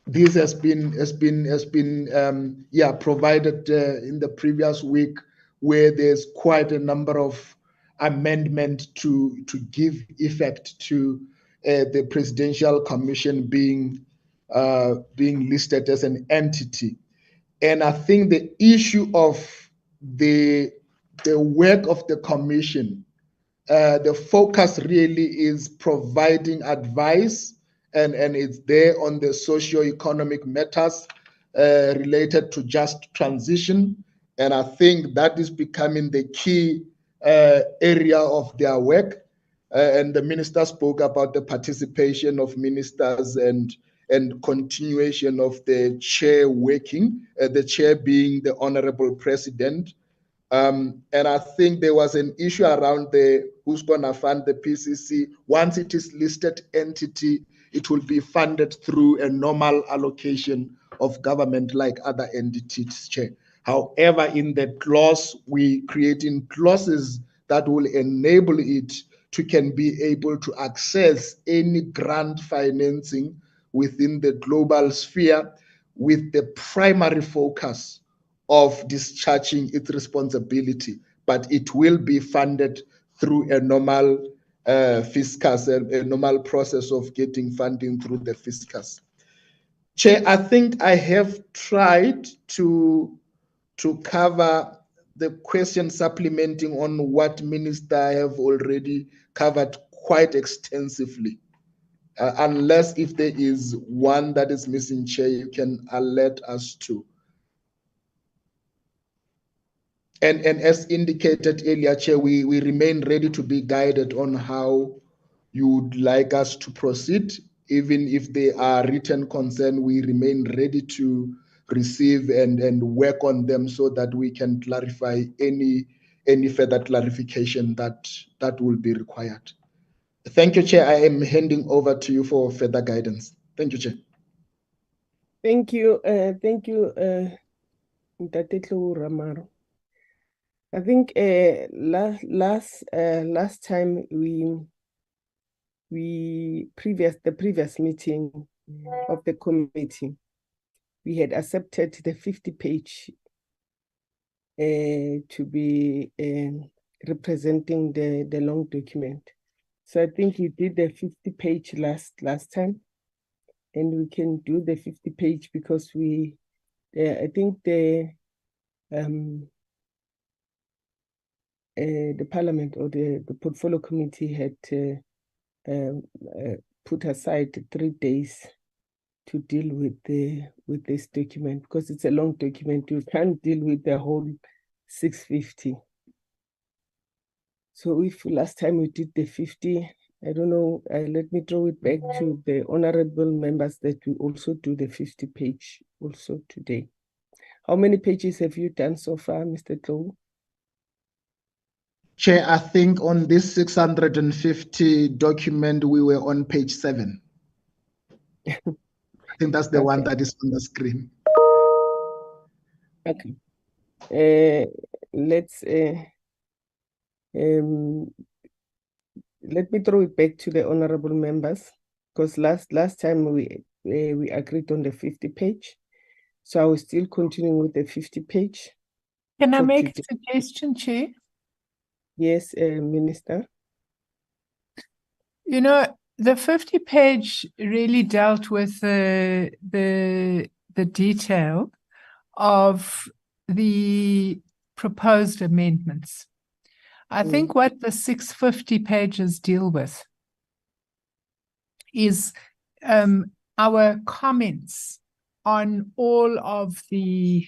this has been provided in the previous week, where there's quite a number of amendments to give effect to the Presidential Commission being listed as an entity. And I think the issue of the work of the commission, the focus really is providing advice, and it's there on the socio-economic matters related to just transition. And I think that is becoming the key area of their work. And the minister spoke about the participation of ministers and continuation of the chair working, the chair being the Honorable President. And I think there was an issue around who's going to fund the PCC. Once it is listed entity, it will be funded through a normal allocation of government like other entities, Chair. However, in the clause, we creating clauses that will enable it to can be able to access any grant financing within the global sphere, with the primary focus of discharging its responsibility, but it will be funded through a normal fiscus, a normal process of getting funding through the fiscus. Chair, I think I have tried to cover the question supplementing on what Minister have already covered quite extensively. Unless if there is one that is missing, Chair, you can alert us to. And as indicated earlier, Chair, we remain ready to be guided on how you would like us to proceed. Even if there are written concerns, we remain ready to receive and work on them so that we can clarify any further clarification that will be required. Thank you, Chair. I am handing over to you for further guidance. Thank you, Chair. Thank you, Ntate Tlo Ramaro. I think last time the previous meeting of the committee, we had accepted the 50-page to be representing the long document. So I think you did the 50-page last time, and we can do the 50-page because I think the Parliament or the Portfolio Committee had put aside 3 days to deal with this document, because it's a long document. You can't deal with the whole 650. So if last time we did the 50, I don't know, let me throw it back to the honorable members that we also do the 50-page also today. How many pages have you done so far, Mr. Tlo? Chair, I think on this 650 document, we were on page 7. I think that's the one that is on the screen. Okay. Let me throw it back to the honorable members, because last time we we agreed on the 50 page. So I will still continue with the 50 page. Can I for make a today. suggestion, Chair? Yes, Minister. You know, the 50 page really dealt with the detail of the proposed amendments. I think what the 650 pages deal with is our comments on all of the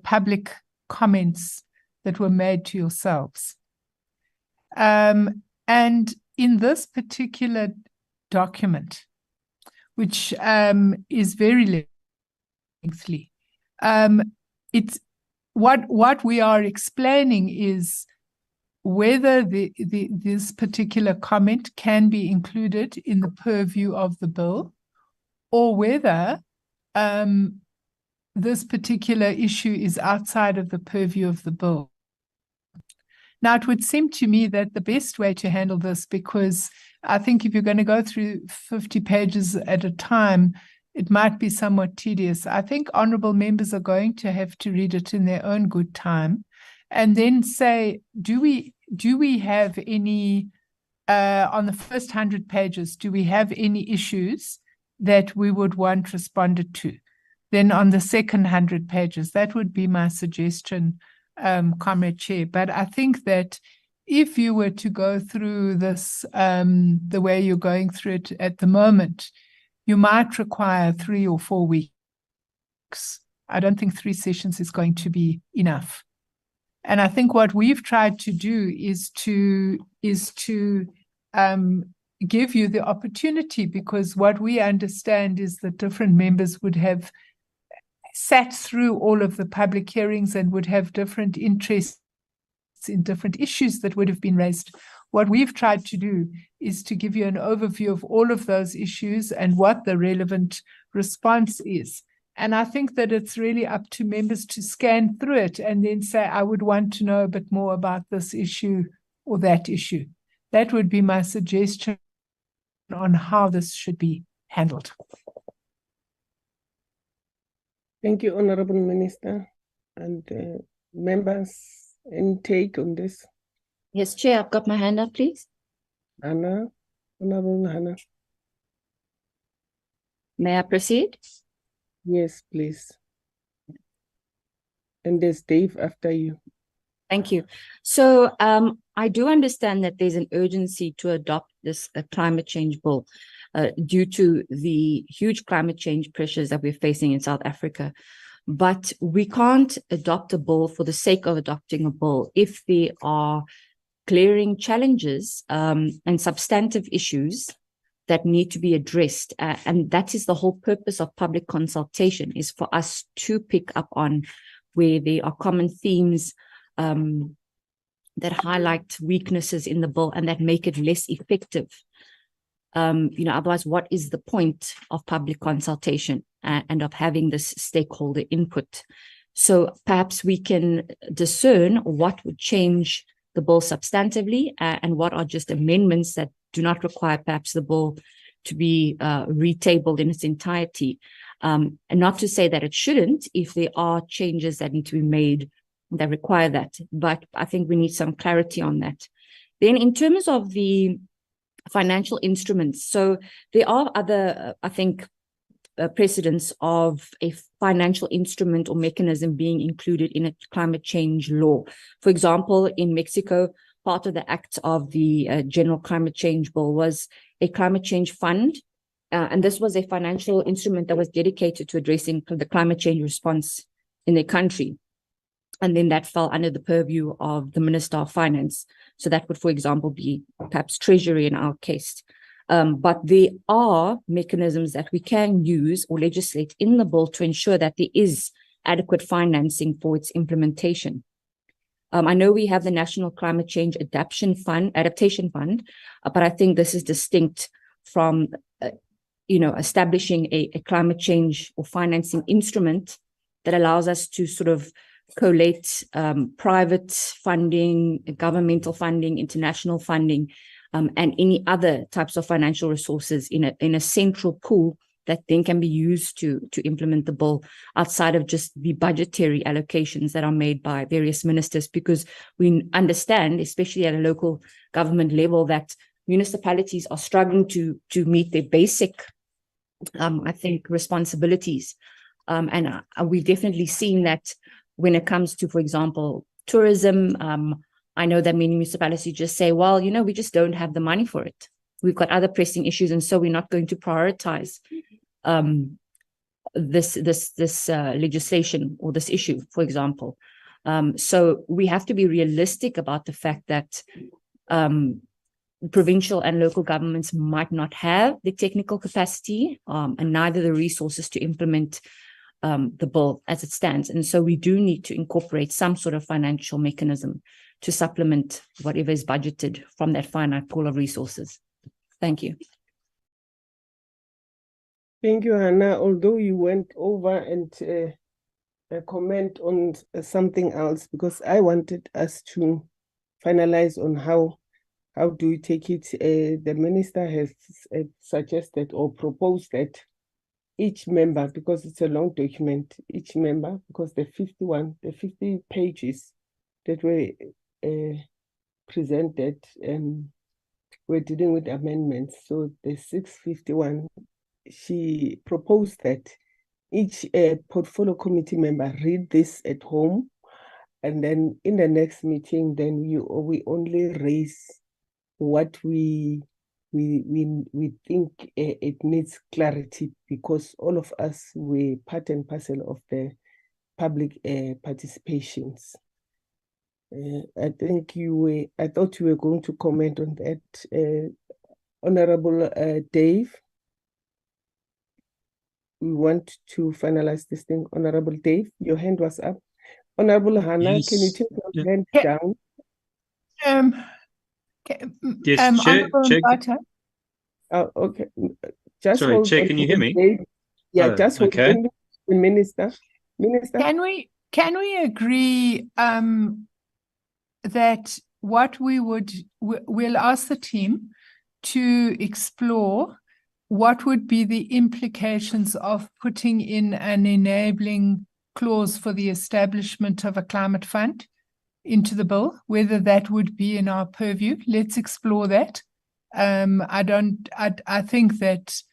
public comments that were made to yourselves. And in this particular document, which is very lengthy, it's what we are explaining is whether this particular comment can be included in the purview of the bill, or whether this particular issue is outside of the purview of the bill. Now, it would seem to me that the best way to handle this, because I think if you're going to go through 50 pages at a time, it might be somewhat tedious. I think honorable members are going to have to read it in their own good time and then say, do we have any, on the first 100 pages, do we have any issues that we would want responded to? Then on the second 100 pages, that would be my suggestion, Comrade Chair. But I think that if you were to go through this the way you're going through it at the moment, you might require 3 or 4 weeks. I don't think 3 sessions is going to be enough. And I think what we've tried to do is to give you the opportunity, because what we understand is that different members would have sat through all of the public hearings and would have different interests in different issues that would have been raised. What we've tried to do is to give you an overview of all of those issues and what the relevant response is. And I think that it's really up to members to scan through it and then say, I would want to know a bit more about this issue or that issue. That would be my suggestion on how this should be handled. Thank you, Honorable Minister. And members, any take on this? Yes, Chair, I've got my hand up, please. Hannah, Honorable Hannah. May I proceed? Yes, please. And there's Dave after you. Thank you. So I do understand that there's an urgency to adopt this climate change bill due to the huge climate change pressures that we're facing in South Africa. But we can't adopt a bill for the sake of adopting a bill if there are glaring challenges and substantive issues that need to be addressed. And that is the whole purpose of public consultation, is for us to pick up on where there are common themes that highlight weaknesses in the bill and that make it less effective. Otherwise, what is the point of public consultation and of having this stakeholder input? So perhaps we can discern what would change the bill substantively and what are just amendments that do not require perhaps the bill to be retabled in its entirety. And not to say that it shouldn't if there are changes that need to be made that require that. But I think we need some clarity on that. Then in terms of the financial instruments, so there are other, I think, precedents of a financial instrument or mechanism being included in a climate change law. For example, in Mexico, part of the act of the General Climate Change Bill was a climate change fund. And this was a financial instrument that was dedicated to addressing the climate change response in their country. And then that fell under the purview of the Minister of Finance. So that would, for example, be perhaps Treasury in our case. But there are mechanisms that we can use or legislate in the bill to ensure that there is adequate financing for its implementation. I know we have the National Climate Change Adaptation Fund, but I think this is distinct from, establishing a climate change or financing instrument that allows us to sort of collate private funding, governmental funding, international funding, and any other types of financial resources in a central pool that then can be used to implement the bill outside of just the budgetary allocations that are made by various ministers, because we understand, especially at a local government level, that municipalities are struggling to meet their basic, I think, responsibilities. And we've definitely seen that when it comes to, for example, tourism. I know that many municipalities just say, well, we just don't have the money for it. We've got other pressing issues, and so we're not going to prioritize this legislation or this issue, for example. So we have to be realistic about the fact that provincial and local governments might not have the technical capacity and neither the resources to implement the bill as it stands. And so we do need to incorporate some sort of financial mechanism to supplement whatever is budgeted from that finite pool of resources. Thank you. Thank you, Hannah. Although you went over and comment on something else, because I wanted us to finalize on how do we take it. The minister has suggested or proposed that each member, because it's a long document, each member, because the 50 pages that were presented we're dealing with amendments. So the 651, she proposed that each portfolio committee member read this at home, and then in the next meeting, then we only raise what we think it needs clarity, because all of us were part and parcel of the public participations. I thought you were going to comment on that, Honorable Dave. We want to finalize this thing. Honorable Dave, your hand was up. Honorable Hannah, Yes. can you take your hand down? Yes, Chair. Oh, okay. Just Sorry, hold Chair, on, can you hear me? Dave. Yeah, Oh, just hold okay. on, the Minister. Can we agree that what we'll ask the team to explore what would be the implications of putting in an enabling clause for the establishment of a climate fund into the bill, whether that would be in our purview. Let's explore that. I think that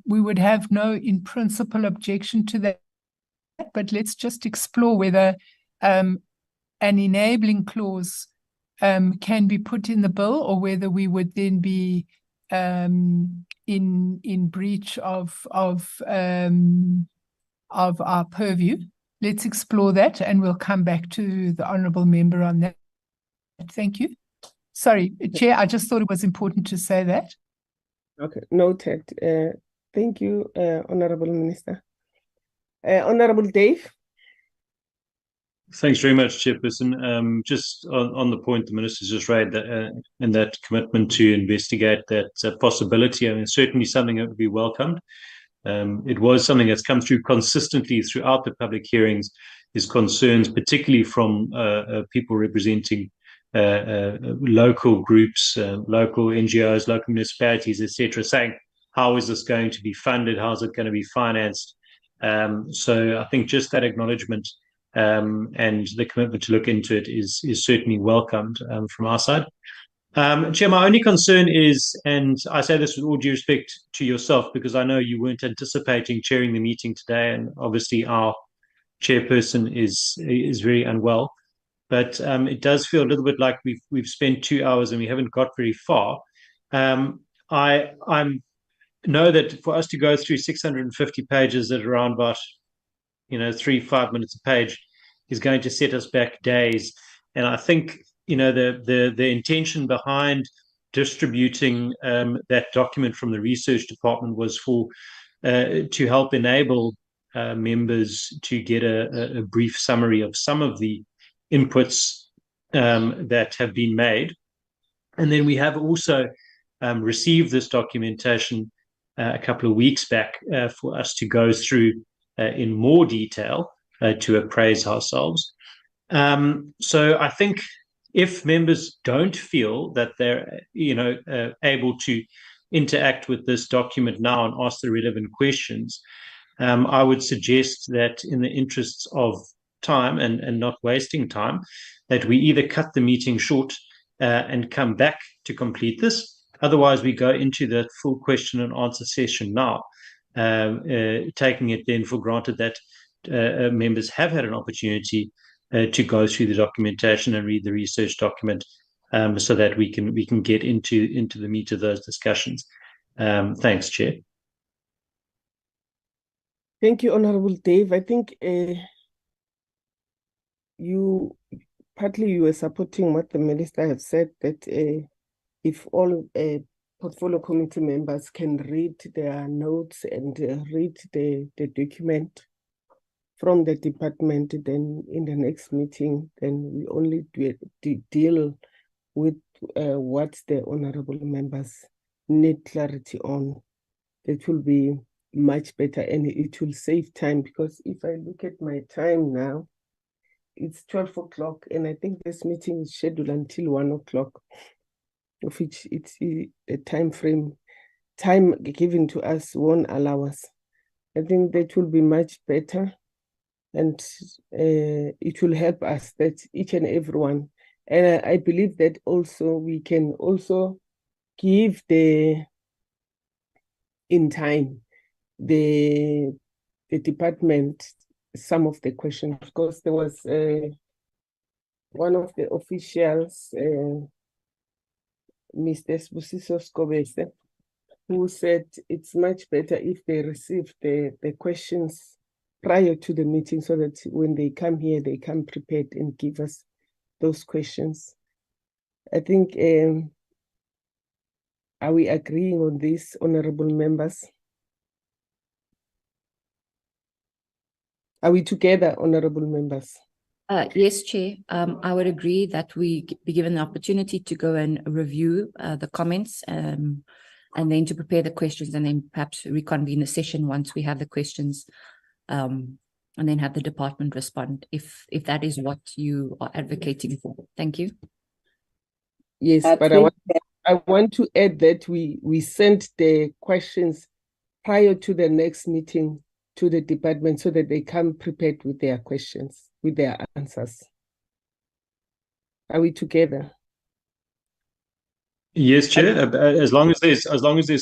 we would have no in principle objection to that, but let's just explore whether an enabling clause can be put in the bill, or whether we would then be in breach of our purview. Let's explore that, and we'll come back to the honourable member on that. Thank you. Sorry, Chair, I just thought it was important to say that. Okay, noted. Thank you, Honourable Minister. Honourable Dave. Thanks very much, Chairperson. Just on the point the Minister's just raised, and that commitment to investigate that possibility, I mean, certainly something that would be welcomed. It was something that's come through consistently throughout the public hearings, is concerns, particularly from people representing local groups, local NGOs, local municipalities, etc., saying, how is this going to be funded? How is it going to be financed? So I think just that acknowledgement and the commitment to look into it is certainly welcomed from our side. Chair, my only concern is, and I say this with all due respect to yourself, because I know you weren't anticipating chairing the meeting today, and obviously our chairperson is very unwell, but it does feel a little bit like we've spent 2 hours and we haven't got very far. I know that for us to go through 650 pages at around about 3-5 minutes a page is going to set us back days, and I think the intention behind distributing that document from the research department was to help enable members to get a brief summary of some of the inputs that have been made. And then we have also received this documentation a couple of weeks back for us to go through in more detail to appraise ourselves. So I think if members don't feel that they're able to interact with this document now and ask the relevant questions, I would suggest that in the interests of time and not wasting time, that we either cut the meeting short and come back to complete this. Otherwise, we go into the full question and answer session now, taking it then for granted that members have had an opportunity to go through the documentation and read the research document, so that we can get into the meat of those discussions. Thanks, Chair. Thank you, Honorable Dave. I think you were supporting what the Minister have said, that if all portfolio committee members can read their notes and read the document from the department, then in the next meeting, then we only deal with what the honorable members need clarity on. It will be much better and it will save time, because if I look at my time now, it's 12 o'clock and I think this meeting is scheduled until 1 o'clock, of which it's a time given to us won't allow us. I think that will be much better, and it will help us, that each and everyone. And I believe that also we can also give in time the department some of the questions, because there was one of the officials, Mr. Sbusiso Skobese, who said it's much better if they receive the questions prior to the meeting, so that when they come here, they come prepared and give us those questions. I think, are we agreeing on this, honorable members? Are we together, honorable members? Yes, Chair. I would agree that we be given the opportunity to go and review the comments, and then to prepare the questions, and then perhaps reconvene the session once we have the questions, and then have the department respond, if that is what you are advocating for. Thank you. Yes, but I want to add that we sent the questions prior to the next meeting to the department, so that they come prepared with their questions, with their answers. Are we together? Yes, Chair. As long as there's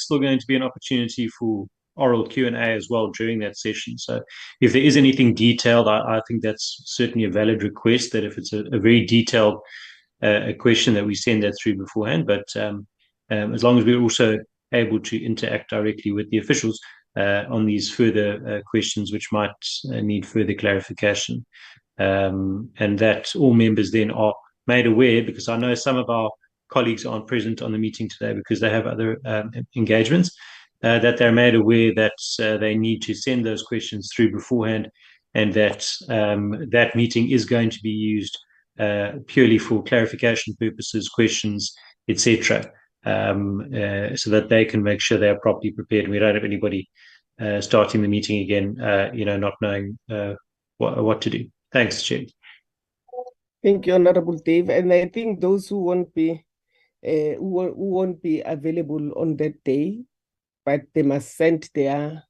still going to be an opportunity for oral Q&A as well during that session. So if there is anything detailed, I think that's certainly a valid request, that if it's a very detailed a question, that we send that through beforehand. But as long as we're also able to interact directly with the officials on these further questions, which might need further clarification, and that all members then are made aware, because I know some of our colleagues aren't present on the meeting today because they have other engagements, that they're made aware that they need to send those questions through beforehand, and that that meeting is going to be used purely for clarification purposes, questions, etc., so that they can make sure they are properly prepared. We don't have anybody starting the meeting again, not knowing what to do. Thanks, Chair. Thank you, Honorable Dave. And I think those who won't be available on that day, but they must send their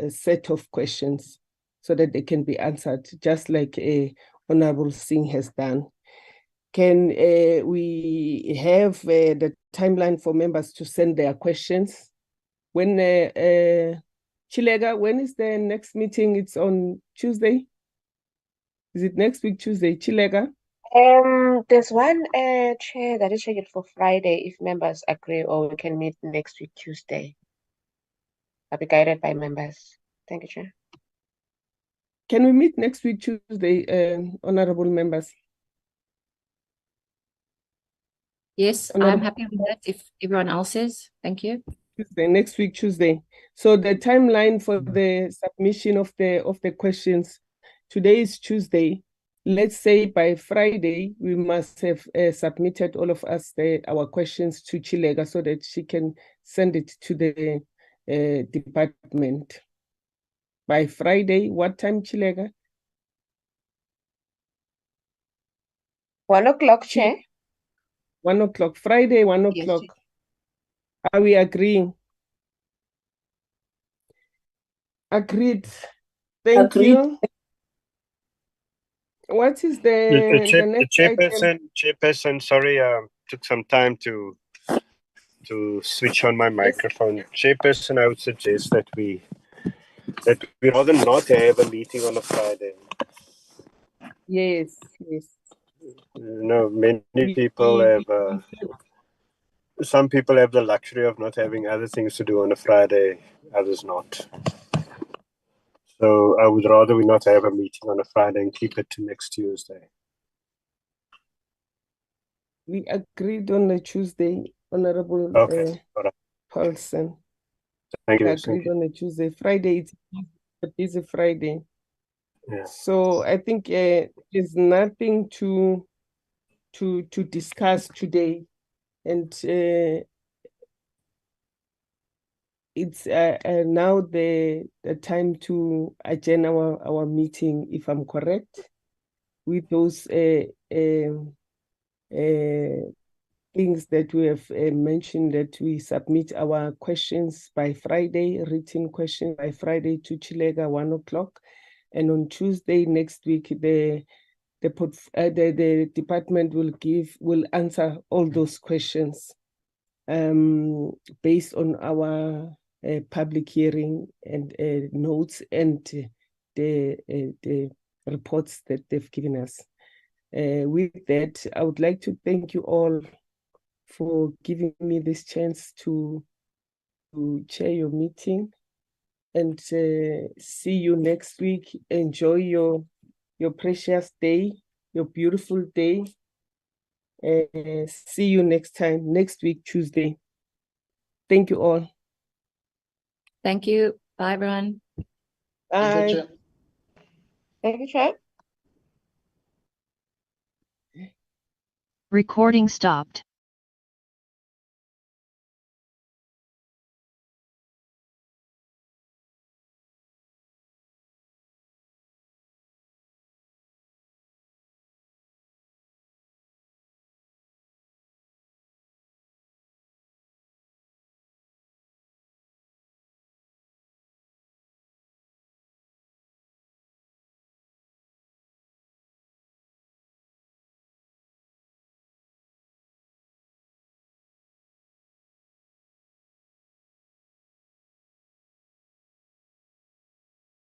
set of questions, so that they can be answered, just like Honorable Singh has done. Can we have the timeline for members to send their questions? When Chilega, when is the next meeting? It's on Tuesday? Is it next week, Tuesday, Chilega? There's one chair that is scheduled for Friday, if members agree, or we can meet next week, Tuesday. I'll be guided by members. Thank you, Chair. Can we meet next week, Tuesday, honorable members? Yes, I'm happy with that, if everyone else is. Thank you. Tuesday, next week, Tuesday. So the timeline for the submission of the questions, today is Tuesday. Let's say by Friday, we must have submitted, all of us, our questions to Chilega, so that she can send it to the department. By Friday, what time, Chilega? 1 o'clock, Chair. 1 o'clock. Friday, 1 Yes, o'clock. Are we agreeing? Agreed. Thank Agreed. you. What is the next item? Chairperson, sorry, took some time to switch on my microphone. Chairperson, I would suggest that we rather not have a meeting on a Friday. Yes. Many people have. Some people have the luxury of not having other things to do on a Friday, others not. So I would rather we not have a meeting on a Friday and keep it to next Tuesday. We agreed on a Tuesday, Honorable Okay. All right. Paulson. Thank you. Agreed on a Tuesday. Friday, it's a busy Friday. Yeah. So I think there's nothing to discuss today, and it's now the time to adjourn our meeting, if I'm correct, with those things that we have mentioned, that we submit our questions by Friday, written questions by Friday to Chilega 1 o'clock, and on Tuesday next week the department will answer all those questions based on our public hearing and notes and the reports that they've given us. With that, I would like to thank you all for giving me this chance to chair your meeting, and see you next week. Enjoy your precious day, your beautiful day. See you next time, next week, Tuesday. Thank you all. Thank you. Bye, everyone. Bye. Thank you, Chair. Recording stopped.